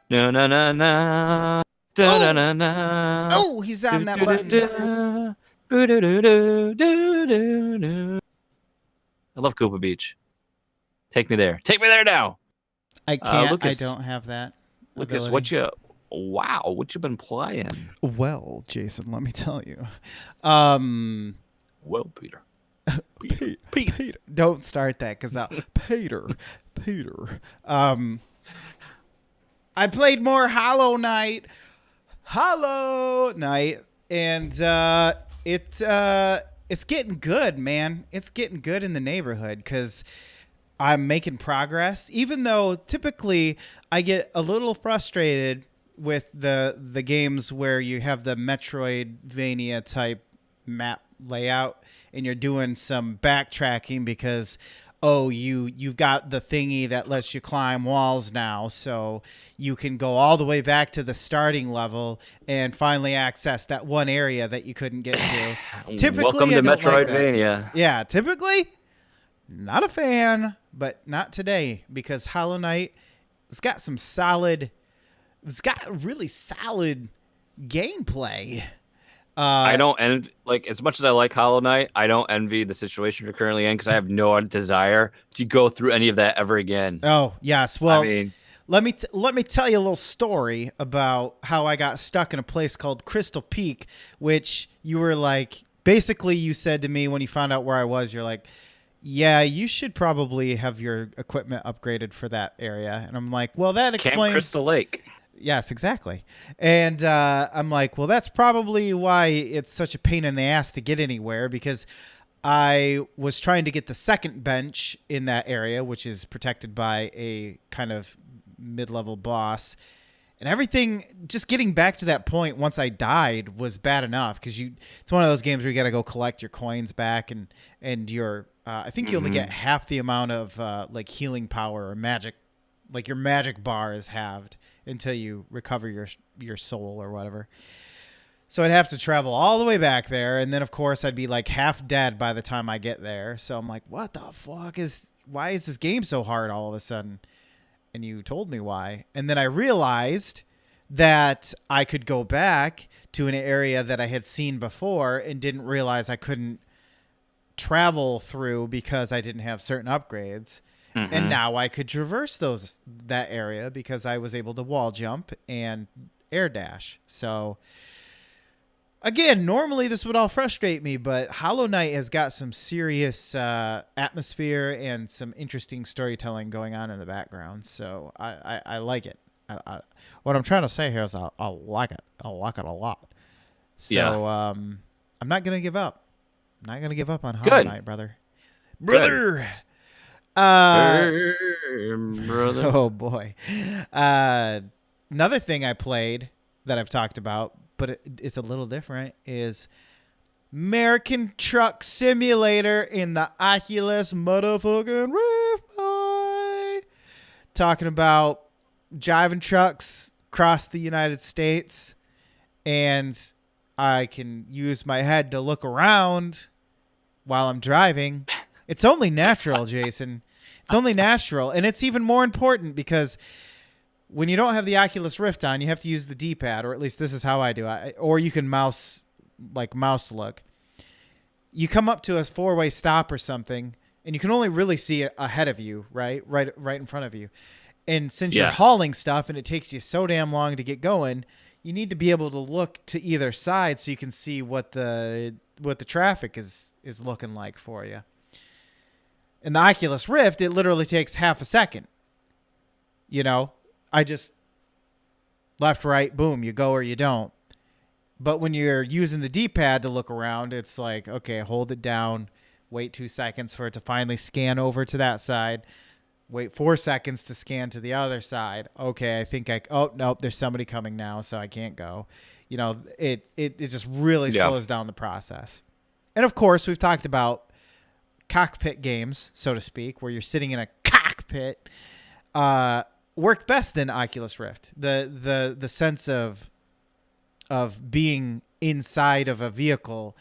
No, no, no, no. Da, na, na. Oh, he's on that button. I love Koopa Beach. Take me there. Take me there now. I can't. Lucas, I don't have that. Lucas, ability. what you been playing? Well, Jason, let me tell you. Well, Peter. Peter. Don't start that because Peter. I played more Hollow Knight, and it's getting good, man. It's getting good in the neighborhood because I'm making progress, even though typically I get a little frustrated with the games where you have the Metroidvania type map layout and you're doing some backtracking because you've got the thingy that lets you climb walls now, so you can go all the way back to the starting level and finally access that one area that you couldn't get to. Typically, welcome to Metroidvania. Like yeah, typically not a fan, but not today because Hollow Knight has got really solid gameplay. I don't as much as I like Hollow Knight, I don't envy the situation you're currently in because I have no desire to go through any of that ever again. Oh yes, well, I mean, let me tell you a little story about how I got stuck in a place called Crystal Peak, which you were like, basically you said to me when you found out where I was, you're like, yeah, you should probably have your equipment upgraded for that area. And I'm like, well, that explains Camp Crystal Lake. Yes, exactly. And I'm like, well, that's probably why it's such a pain in the ass to get anywhere, because I was trying to get the second bench in that area, which is protected by a kind of mid-level boss. And everything, just getting back to that point once I died was bad enough, because it's one of those games where you got to go collect your coins back, and your I think you only get half the amount of like healing power or magic, like your magic bar is halved until you recover your soul or whatever. So I'd have to travel all the way back there, and then of course I'd be like half dead by the time I get there. So I'm like, what the fuck why is this game so hard all of a sudden? And you told me why. And then I realized that I could go back to an area that I had seen before and didn't realize I couldn't travel through because I didn't have certain upgrades. And now I could traverse that area because I was able to wall jump and air dash. So again, normally this would all frustrate me, but Hollow Knight has got some serious atmosphere and some interesting storytelling going on in the background. So I like it. What I'm trying to say here is I like it. I like it a lot. So yeah. I'm not going to give up. I'm not going to give up on Hollow Knight, brother. Brother! Brother. Oh, boy. Another thing I played that I've talked about, but it's a little different, is American Truck Simulator in the Oculus motherfucking Rift, boy. Talking about driving trucks across the United States. and I can use my head to look around while I'm driving. It's only natural, Jason. It's only natural. And it's even more important because when you don't have the Oculus Rift on, you have to use the D-pad, or at least this is how I do it. Or you can mouse look. You come up to a 4-way stop or something, and you can only really see it ahead of you, right in front of you. And since you're hauling stuff and it takes you so damn long to get going, you need to be able to look to either side so you can see what the traffic is looking like for you. In the Oculus Rift, it literally takes half a second. You know, I just left, right, boom, you go or you don't. But when you're using the D-pad to look around, it's like, okay, hold it down, wait 2 seconds for it to finally scan over to that side, wait 4 seconds to scan to the other side. Okay, I think oh, nope, there's somebody coming now, so I can't go. You know, it just really slows down the process. And of course, we've talked about cockpit games, so to speak, where you're sitting in a cockpit, work best in Oculus Rift. The sense of being inside of a vehicle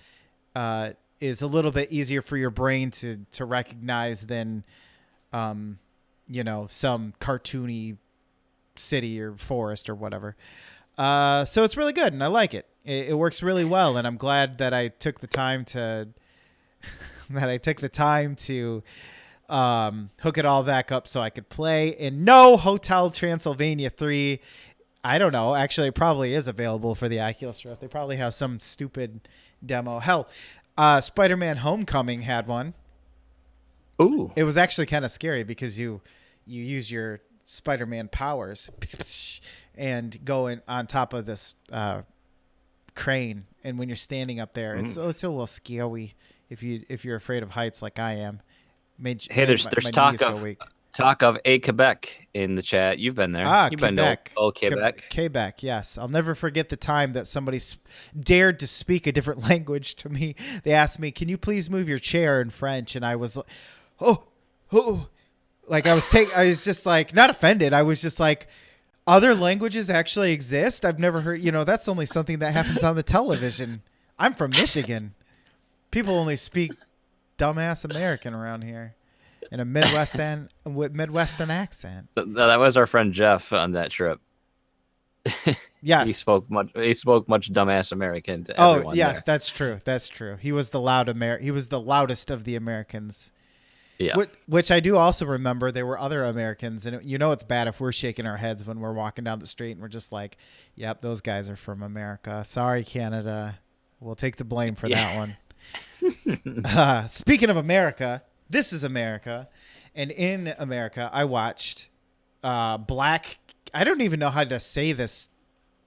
is a little bit easier for your brain to recognize than you know, some cartoony city or forest or whatever. So it's really good, and I like it. It works really well, and I'm glad that I took the time to hook it all back up so I could play. And no, Hotel Transylvania 3, I don't know. Actually, it probably is available for the Oculus Rift. They probably have some stupid demo. Hell, Spider-Man Homecoming had one. Ooh. It was actually kind of scary because you use your Spider-Man powers and go on top of this crane. And when you're standing up there, it's a little scary if you're afraid of heights like I am. There's talk of a Quebec in the chat. You've been there. You've Quebec. been to Quebec. Quebec, yes. I'll never forget the time that somebody dared to speak a different language to me. They asked me, "Can you please move your chair in French?" And I was like, oh. Like I was just like, not offended. I was just like, other languages actually exist? I've never heard, you know, that's only something that happens on the television. I'm from Michigan. People only speak dumbass American around here in a Midwestern accent. That was our friend Jeff on that trip. Yes. He spoke much dumbass American to everyone. Oh, yes, there. that's true. That's true. He was the loudest of the Americans. Yeah. Which I do also remember there were other Americans, and you know it's bad if we're shaking our heads when we're walking down the street and we're just like, "Yep, those guys are from America. Sorry, Canada. We'll take the blame for that one." Speaking of America, this is America, and in America, I watched Black. I don't even know how to say this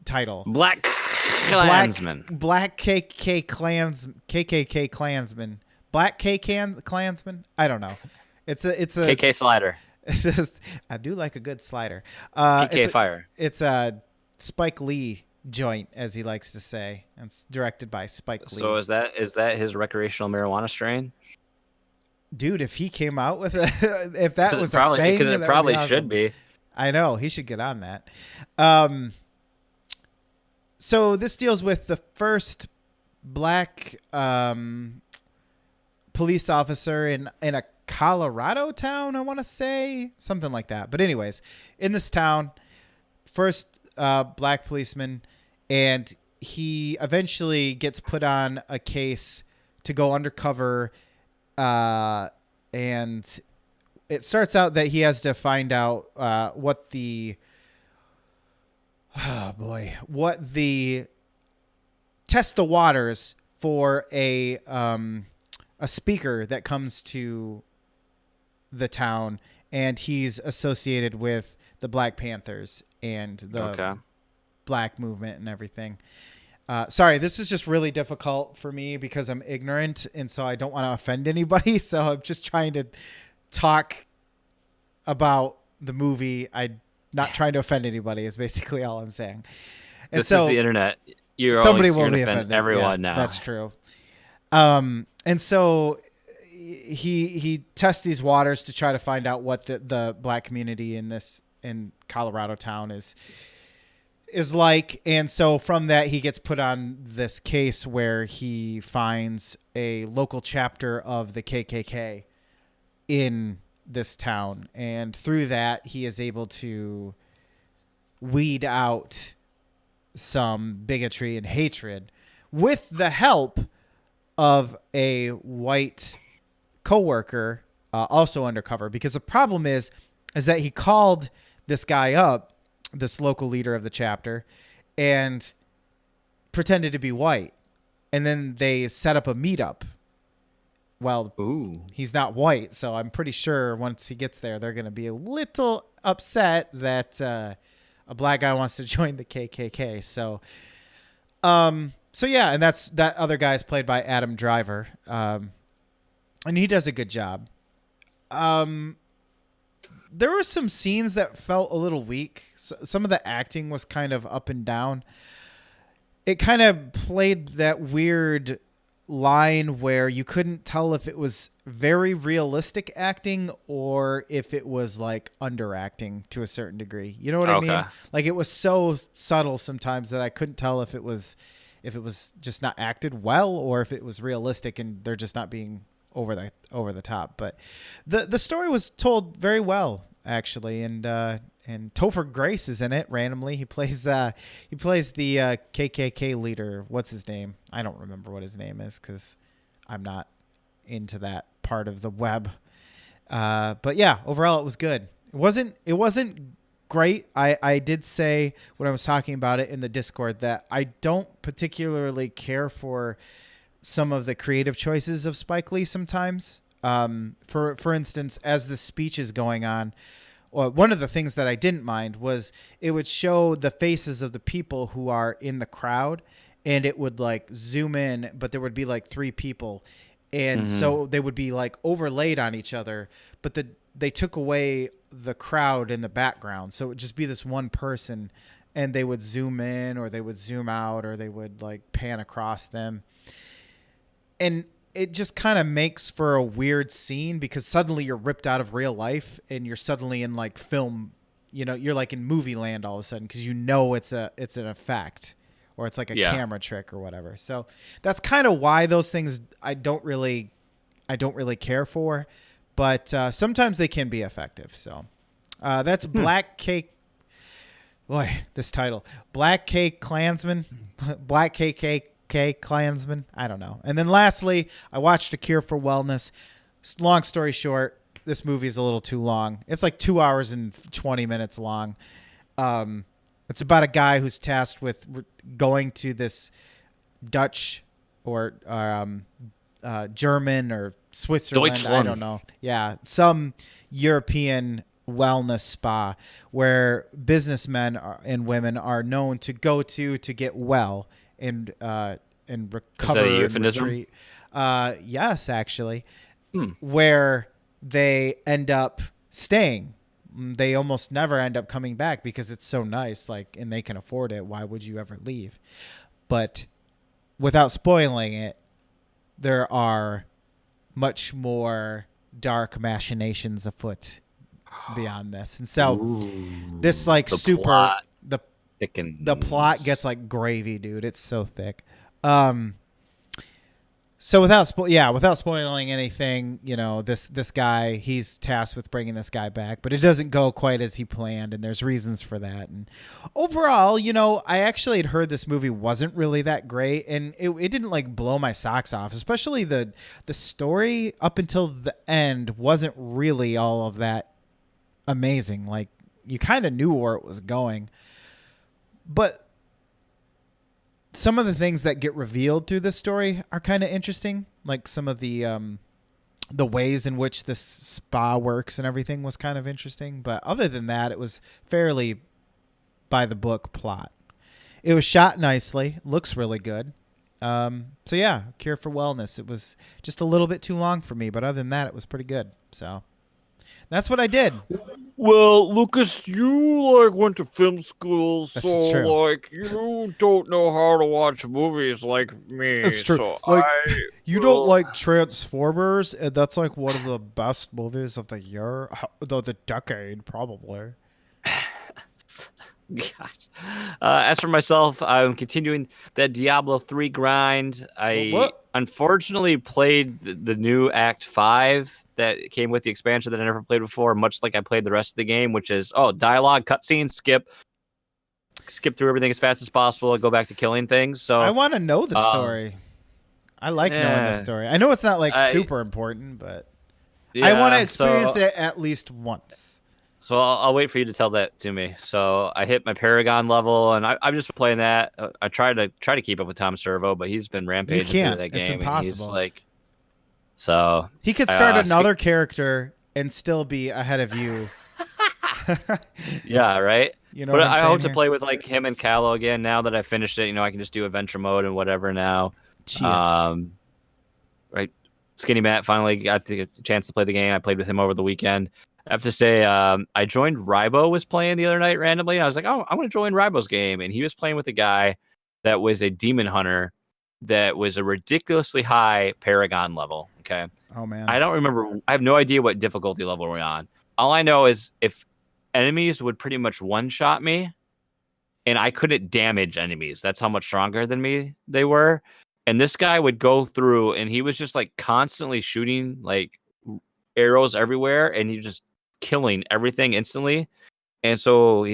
title. Black Klansman. Black KKK Klansman. Black Klansman? I don't know. It's a KK slider. I do like a good slider. KK fire. It's a Spike Lee joint, as he likes to say. It's directed by Spike Lee. So is that his recreational marijuana strain? Dude, if he came out with if that was a thing, because it probably should be. I know, he should get on that. So this deals with the first black police officer in a Colorado town, I want to say, something like that. But anyways, in this town, first black policeman, and he eventually gets put on a case to go undercover, and it starts out that he has to find out what the test the waters for a speaker that comes to the town, and he's associated with the Black Panthers and the black movement and everything. Sorry, this is just really difficult for me because I'm ignorant, and so I don't want to offend anybody. So I'm just trying to talk about the movie. I'm not trying to offend anybody is basically all I'm saying. And this is the internet. Somebody will be offended. Everyone now. That's true. And so he tests these waters to try to find out what the black community in Colorado town is is like, and so from that he gets put on this case where he finds a local chapter of the KKK in this town, and through that he is able to weed out some bigotry and hatred with the help of a white coworker, also undercover, because the problem is that he called this guy up, this local leader of the chapter, and pretended to be white. And then they set up a meetup. Well, Ooh. he's not white, so I'm pretty sure once he gets there, they're going to be a little upset that a black guy wants to join the KKK. So yeah, and that other guy is played by Adam Driver, and he does a good job. There were some scenes that felt a little weak. Some of the acting was kind of up and down. It kind of played that weird line where you couldn't tell if it was very realistic acting or if it was like underacting to a certain degree. You know what I mean? Like it was so subtle sometimes that I couldn't tell if it was just not acted well or if it was realistic and they're just not being over the top. But the story was told very well, actually, and Topher Grace is in it randomly. He plays the KKK leader. What's his name? I don't remember what his name is because I'm not into that part of the web. But yeah, overall it was good. It wasn't great. I did say when I was talking about it in the Discord that I don't particularly care for some of the creative choices of Spike Lee sometimes. For instance, as the speech is going on, one of the things that I didn't mind was it would show the faces of the people who are in the crowd, and it would like zoom in, but there would be like 3 people, and so they would be like overlaid on each other, but they took away the crowd in the background, so it would just be this one person, and they would zoom in or they would zoom out or they would like pan across them. And it just kind of makes for a weird scene because suddenly you're ripped out of real life and you're suddenly in like film, you're like in movie land all of a sudden because it's an effect or it's like a camera trick or whatever. So that's kind of why those things I don't really care for, but sometimes they can be effective. So that's Black Cake. Boy, this title, Black Cake Klansman, Black Cake Klansman. I don't know. And then lastly, I watched A Cure for Wellness. Long story short, this movie is a little too long. It's like 2 hours and 20 minutes long. It's about a guy who's tasked with going to this Dutch or German or Switzerland. Deutschland. I don't know. Yeah, some European wellness spa where businessmen and women are known to go to get well and recover. Is that a euphemism? And retreat. Yes, actually, where they end up staying. They almost never end up coming back because it's so nice, and they can afford it. Why would you ever leave? But without spoiling it, there are much more dark machinations afoot beyond this. And so this the plot gets like gravy, dude. It's so thick. So without spoiling anything, this guy, he's tasked with bringing this guy back, but it doesn't go quite as he planned, and there's reasons for that. And overall, I actually had heard this movie wasn't really that great, and it didn't like blow my socks off, especially the story up until the end wasn't really all of that amazing. Like, you kind of knew where it was going, but some of the things that get revealed through this story are kind of interesting. Like some of the ways in which this spa works and everything was kind of interesting. But other than that, it was fairly by the book plot. It was shot nicely. Looks really good. So yeah, Cure for Wellness. It was just a little bit too long for me, but other than that, it was pretty good. So that's what I did. Well, Lucas, you went to film school, This so is true. you don't know how to watch movies like me. It's true. So You don't like Transformers? That's like one of the best movies of the year, the decade, probably. Gosh. As for myself, I'm continuing that Diablo 3 grind. I What? unfortunately played the new Act 5 that came with the expansion that I never played before, much like I played the rest of the game, which is, dialogue, cutscene, skip through everything as fast as possible and go back to killing things. I So, want to know the um, story. I like knowing the yeah, story. I know it's not like I, super important, but I want to yeah, experience so it at least once. So I'll wait for you to tell that to me. So I hit my Paragon level, and I've just been playing that. I try to keep up with Tom Servo, but he's been You rampaging through can't. that It's game, and he's impossible. like, so He could I start another character and still be ahead of you. yeah, right. You know But what I'm I saying hope to here? play with like him and Callow again now that I finished it. I can just do adventure mode and whatever now. Chia. Um, right. Skinny Matt finally got the chance to play the game. I played with him over the weekend. I have to say, I joined Rybo was playing the other night randomly. I was like, oh, I'm going to join Rybo's game. And he was playing with a guy that was a demon hunter that was a ridiculously high Paragon level. Okay. Oh I man. don't remember. I have no idea what difficulty level we're on. All I know is if enemies would pretty much one shot me and I couldn't damage enemies. That's how much stronger than me they were. And this guy would go through and he was just like constantly shooting like arrows everywhere and he was just killing everything instantly. And so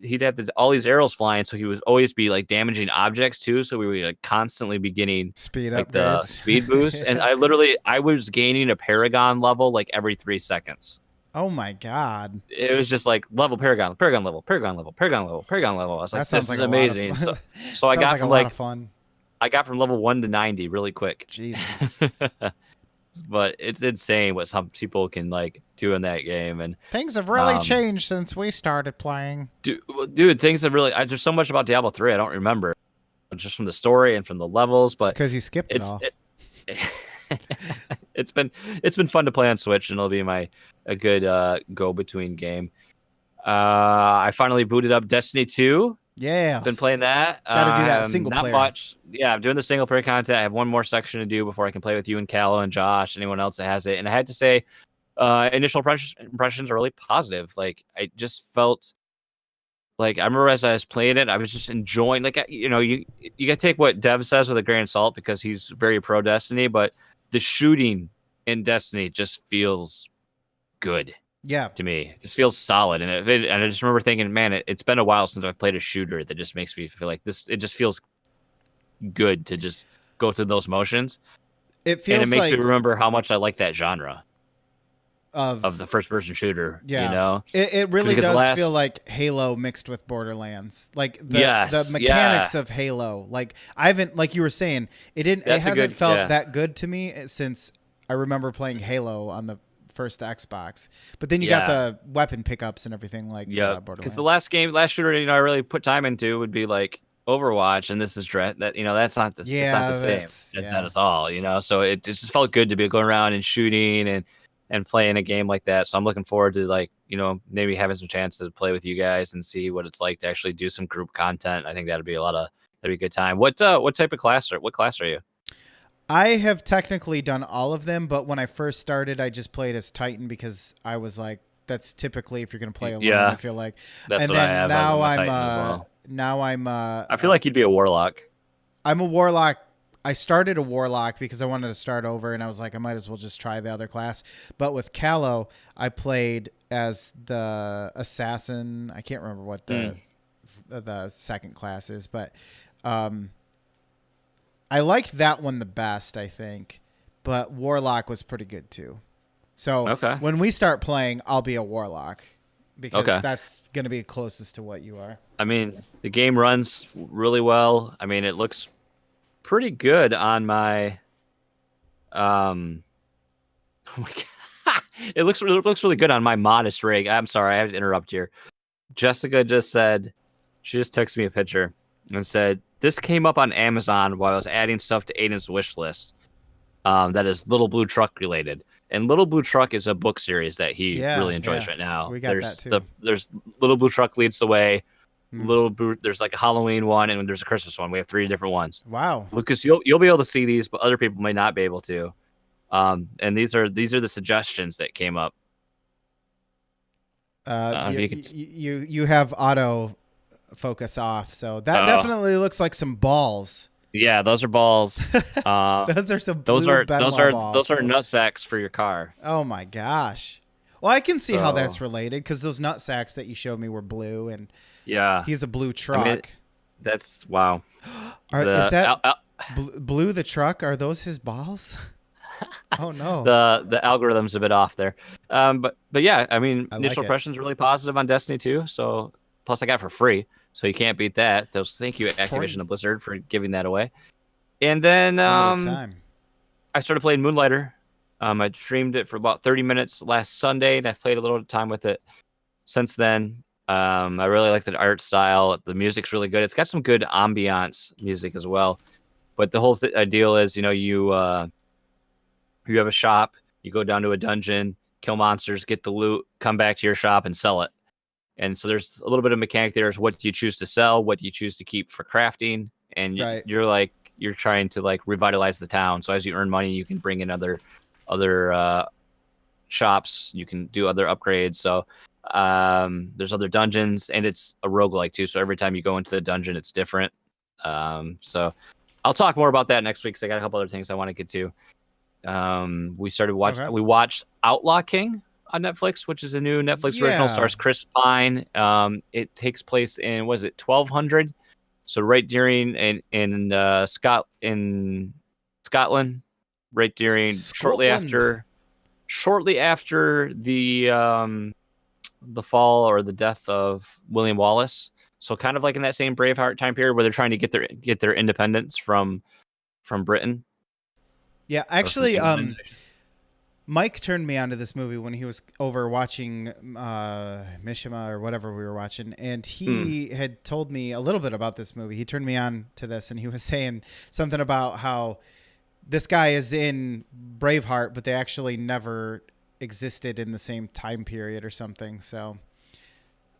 he'd have all these arrows flying. So he would always be like damaging objects too. So we would like constantly be getting Speed like the upgrades. speed boost. And Yeah. I was gaining a Paragon level like every 3 seconds. Oh my god. It was just like level Paragon, Paragon level, Paragon level, Paragon level, Paragon level. I was That like, sounds this like is a lot of amazing. fun. So I Sounds got like a from lot of fun. level 1 to 90 really quick. Jesus. But it's insane what some people can like do in that game. And Things have really um, changed since we started playing. dude, things have really. There's so much about Diablo 3 I don't remember, just from the story and from the levels. It's But because you skipped it it's all. it's been fun to play on Switch, and it'll be a good go between game. I finally booted up Destiny 2. Yeah. Been playing that. Got to do that single Not player. much. Yeah, I'm doing the single player content. I have one more section to do before I can play with you and Callow and Josh, anyone else that has it. And I had to say, initial impressions are really positive. Like I just felt like I remember as I was playing it, I was just enjoying. Like you got to take what Dev says with a grain of salt because he's very pro Destiny, but the shooting in Destiny just feels good Yeah. to me. It just feels solid, and and I just remember thinking, man, it's been a while since I've played a shooter that just makes me feel like this. It just feels good to just go through those motions, It and it feels makes like me remember how much I like that genre of of the first person shooter. yeah. It really Because does feel like Halo mixed with Borderlands. Like the yes, mechanics yeah, of Halo. Like I haven't, like you were saying, it that's a hasn't good felt that good to me since I remember playing Halo on the first Xbox. But then you got yeah. the weapon pickups and everything like Yeah, because the Borderlands. last shooter I really put time into would be like Overwatch, and this is Dread. That that's not the it's not the Yeah, same that's as that yeah. at all. So it just felt good to be going around and shooting and playing a game like that. So I'm looking forward to like maybe having some chance to play with you guys and see what it's like to actually do some group content. I think that'd be that'd be a good time. What type of class what class are you? I have technically done all of them, but when I first started, I just played as Titan because I was like, that's typically if you're going to play alone, I Yeah, feel like. that's And what I then have. I'm a Titan as well. now I feel like you'd be a warlock. I'm a warlock. I started a warlock because I wanted to start over, and I was like, I might as well just try the other class. But with Callow, I played as the assassin. I can't remember what the second class is, but I liked that one the best, I think. But warlock was pretty good too. So Okay. when we start playing, I'll be a warlock because Okay. that's going to be closest to what you are. I mean, the game runs really well. I mean, it looks pretty good on my oh my god. It looks really good on my modest rig. I'm sorry, I have to interrupt here. Jessica just said she just texted me a picture and said this came up on Amazon while I was adding stuff to Aiden's wish list. That is Little Blue Truck related. And Little Blue Truck is a book series that he really enjoys right now. We got that too. There's Little Blue Truck Leads the Way. Mm. There's like a Halloween one and there's a Christmas one. We have 3 different ones. Wow. Lucas, you'll be able to see these, but other people may not be able to. And these are the suggestions that came up. You have auto focus off. So that Oh, definitely looks like some balls. yeah, those are balls. Those are some Those blue are Benoit balls. nut sacks for your car. Oh my gosh. Well, I can see how So that's related because those nut sacks that you showed me were blue, and yeah, he's a blue I mean truck. that's wow. Is The that blue the truck? Are those his balls? Oh no. the algorithm's a bit off there. But yeah, I mean, I like initial it. impressions really positive on Destiny 2. So plus I got it for free, so you can't beat that. Those thank you Activision For and Blizzard for giving that away. And then limited time. I started playing Moonlighter. I streamed it for about 30 minutes last Sunday, and I've played a little time with it since then. I really like the art style. The music's really good. It's got some good ambiance music as well. But the whole deal is, you have a shop, you go down to a dungeon, kill monsters, get the loot, come back to your shop and sell it. And so there's a little bit of mechanic there. Is what do you choose to sell? What do you choose to keep for crafting? And Right. you're trying to like revitalize the town. So as you earn money, you can bring in other shops. You can do other upgrades. So there's other dungeons, and it's a roguelike too. So every time you go into the dungeon, it's different. So I'll talk more about that next week because I got a couple other things I want to get to. We watched Outlaw King on Netflix, which is a new Netflix original. Stars Chris Pine. It takes place in, was it 1200? So right during in Scotland, right during shortly after the fall or the death of William Wallace. So kind of like in that same Braveheart time period where they're trying to get their independence from Britain. Yeah, actually, Mike turned me onto this movie when he was over watching Mishima or whatever we were watching, and he had told me a little bit about this movie. He turned me on to this, and he was saying something about how this guy is in Braveheart, but they actually never existed in the same time period or something. So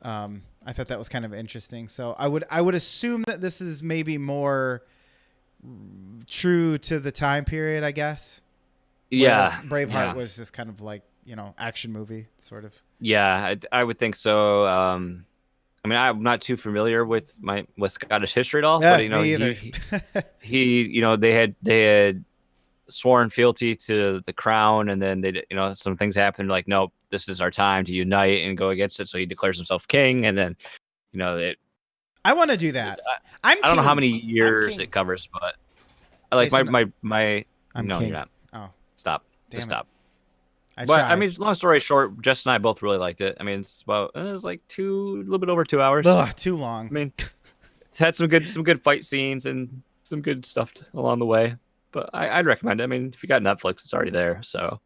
I thought that was kind of interesting. So I would assume that this is maybe more true to the time period, I guess. Yeah, Braveheart was just kind of like, action movie sort of. Yeah, I would think so. I mean, I'm not too familiar with Scottish history at all, but me either. they had sworn fealty to the crown, and then some things happened. Like, nope, this is our time to unite and go against it. So he declares himself king, and then I want to do that. I don't know how many years it covers, but I like Jason, my. I'm no, king. you're not. Oh, stop. Damn Just it. stop. I But mean, long story short, Jess and I both really liked it. I mean, it's like a little bit over 2 hours. Ugh, too long. I mean, it's had some good fight scenes and some good stuff along the way. But I'd recommend it. I mean, if you got Netflix, it's already there. So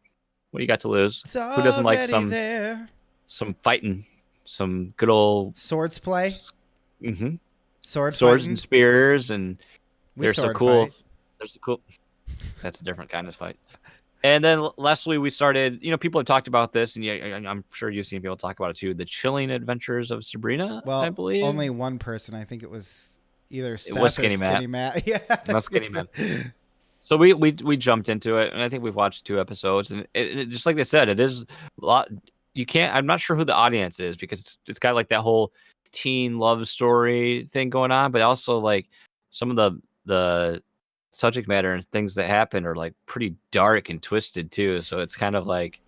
what do you got to lose? Who doesn't like some fighting, some good old swords play? Mm-hmm. Swords fighting? And spears, and there's so cool. Fight. There's a cool. That's a different kind of fight. And then lastly, we started, people have talked about this, and I'm sure you've seen people talk about it too, the Chilling Adventures of Sabrina, I believe. Only one person. I think it was either Seth or Skinny Matt. Yeah. Not Skinny Matt. So we jumped into it, and I think we've watched 2 episodes, and it just like they said, it is a lot. I'm not sure who the audience is, because it's got like that whole teen love story thing going on, but also like some of the subject matter and things that happen are like pretty dark and twisted too. So it's kind of like,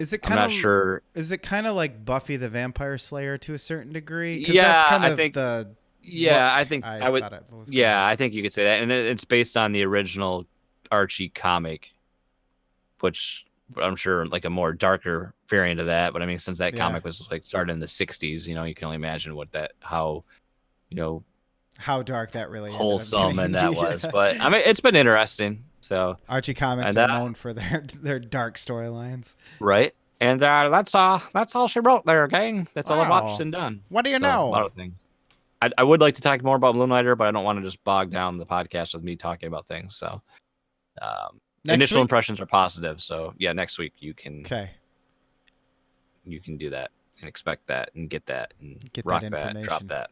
I'm not sure. Is it kind of like Buffy the Vampire Slayer to a certain degree? Yeah, that's kind of I think. I think you could say that, and it's based on the original Archie comic, which I'm sure like a more darker variant of that. But I mean, since that comic was like started in the '60s, you can only imagine how dark that really wholesome and that was. But I mean, it's been interesting. So Archie comics are known for their dark storylines, right? And that's all she wrote there, gang. That's all I watched and done. What do you know? A lot of things. I would like to talk more about Moonlighter, but I don't want to just bog down the podcast with me talking about things. So initial impressions are positive. So yeah, next week you can do that and expect that and get that and rock that, drop that.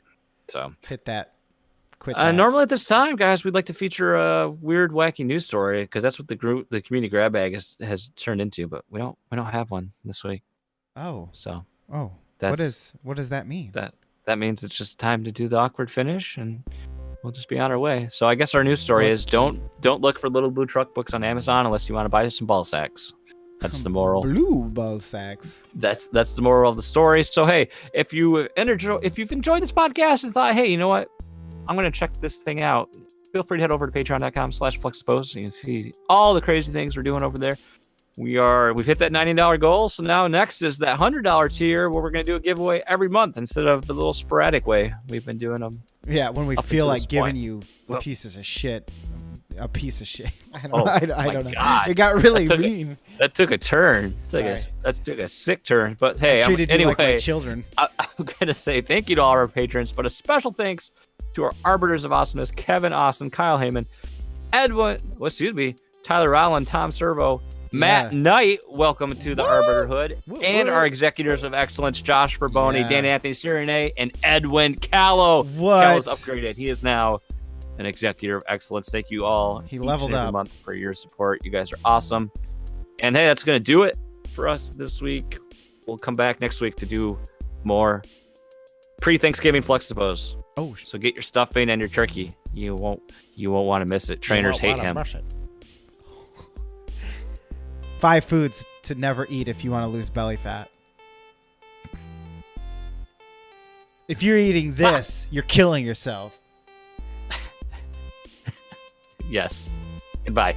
So hit that. Quit that. Normally at this time, guys, we'd like to feature a weird, wacky news story, because that's what the community grab bag has turned into. But we don't have one this week. Oh, so what does that mean? That that means it's just time to do the awkward finish, and we'll just be on our way. So I guess our news story is don't look for Little Blue Truck books on Amazon unless you want to buy some ball sacks. That's the moral. Blue ball sacks. That's the moral of the story. So hey, if you've enjoyed this podcast and thought, hey, you know what, I'm gonna check this thing out, feel free to head over to patreon.com/Fluxtaposed. You can see all the crazy things we're doing over there. We've hit that $90 goal, so now next is that $100 tier where we're gonna do a giveaway every month instead of the little sporadic way we've been doing them. Yeah, when we feel like giving you pieces of shit. A piece of shit. I don't know. God. It got really mean. That took a turn. That took a sick turn. But hey, treated you like my children. I'm gonna say thank you to all our patrons, but a special thanks to our arbiters of awesomeness: Kevin Austin, Kyle Heyman, Tyler Rowland, Tom Servo, Matt Knight. Welcome to the Arbiterhood, and our executors of excellence: Josh Berboni, Dan Anthony Sirene, and Edwin Callow. Callow's upgraded. He is now an executor of excellence. Thank you all. He leveled up month for your support. You guys are awesome. And hey, that's gonna do it for us this week. We'll come back next week to do more pre-Thanksgiving Fluxtaposed. Oh, so get your stuffing and your turkey. You won't want to miss it. Trainers hate him. 5 foods to never eat if you want to lose belly fat. If you're eating this, you're killing yourself. Yes. Goodbye.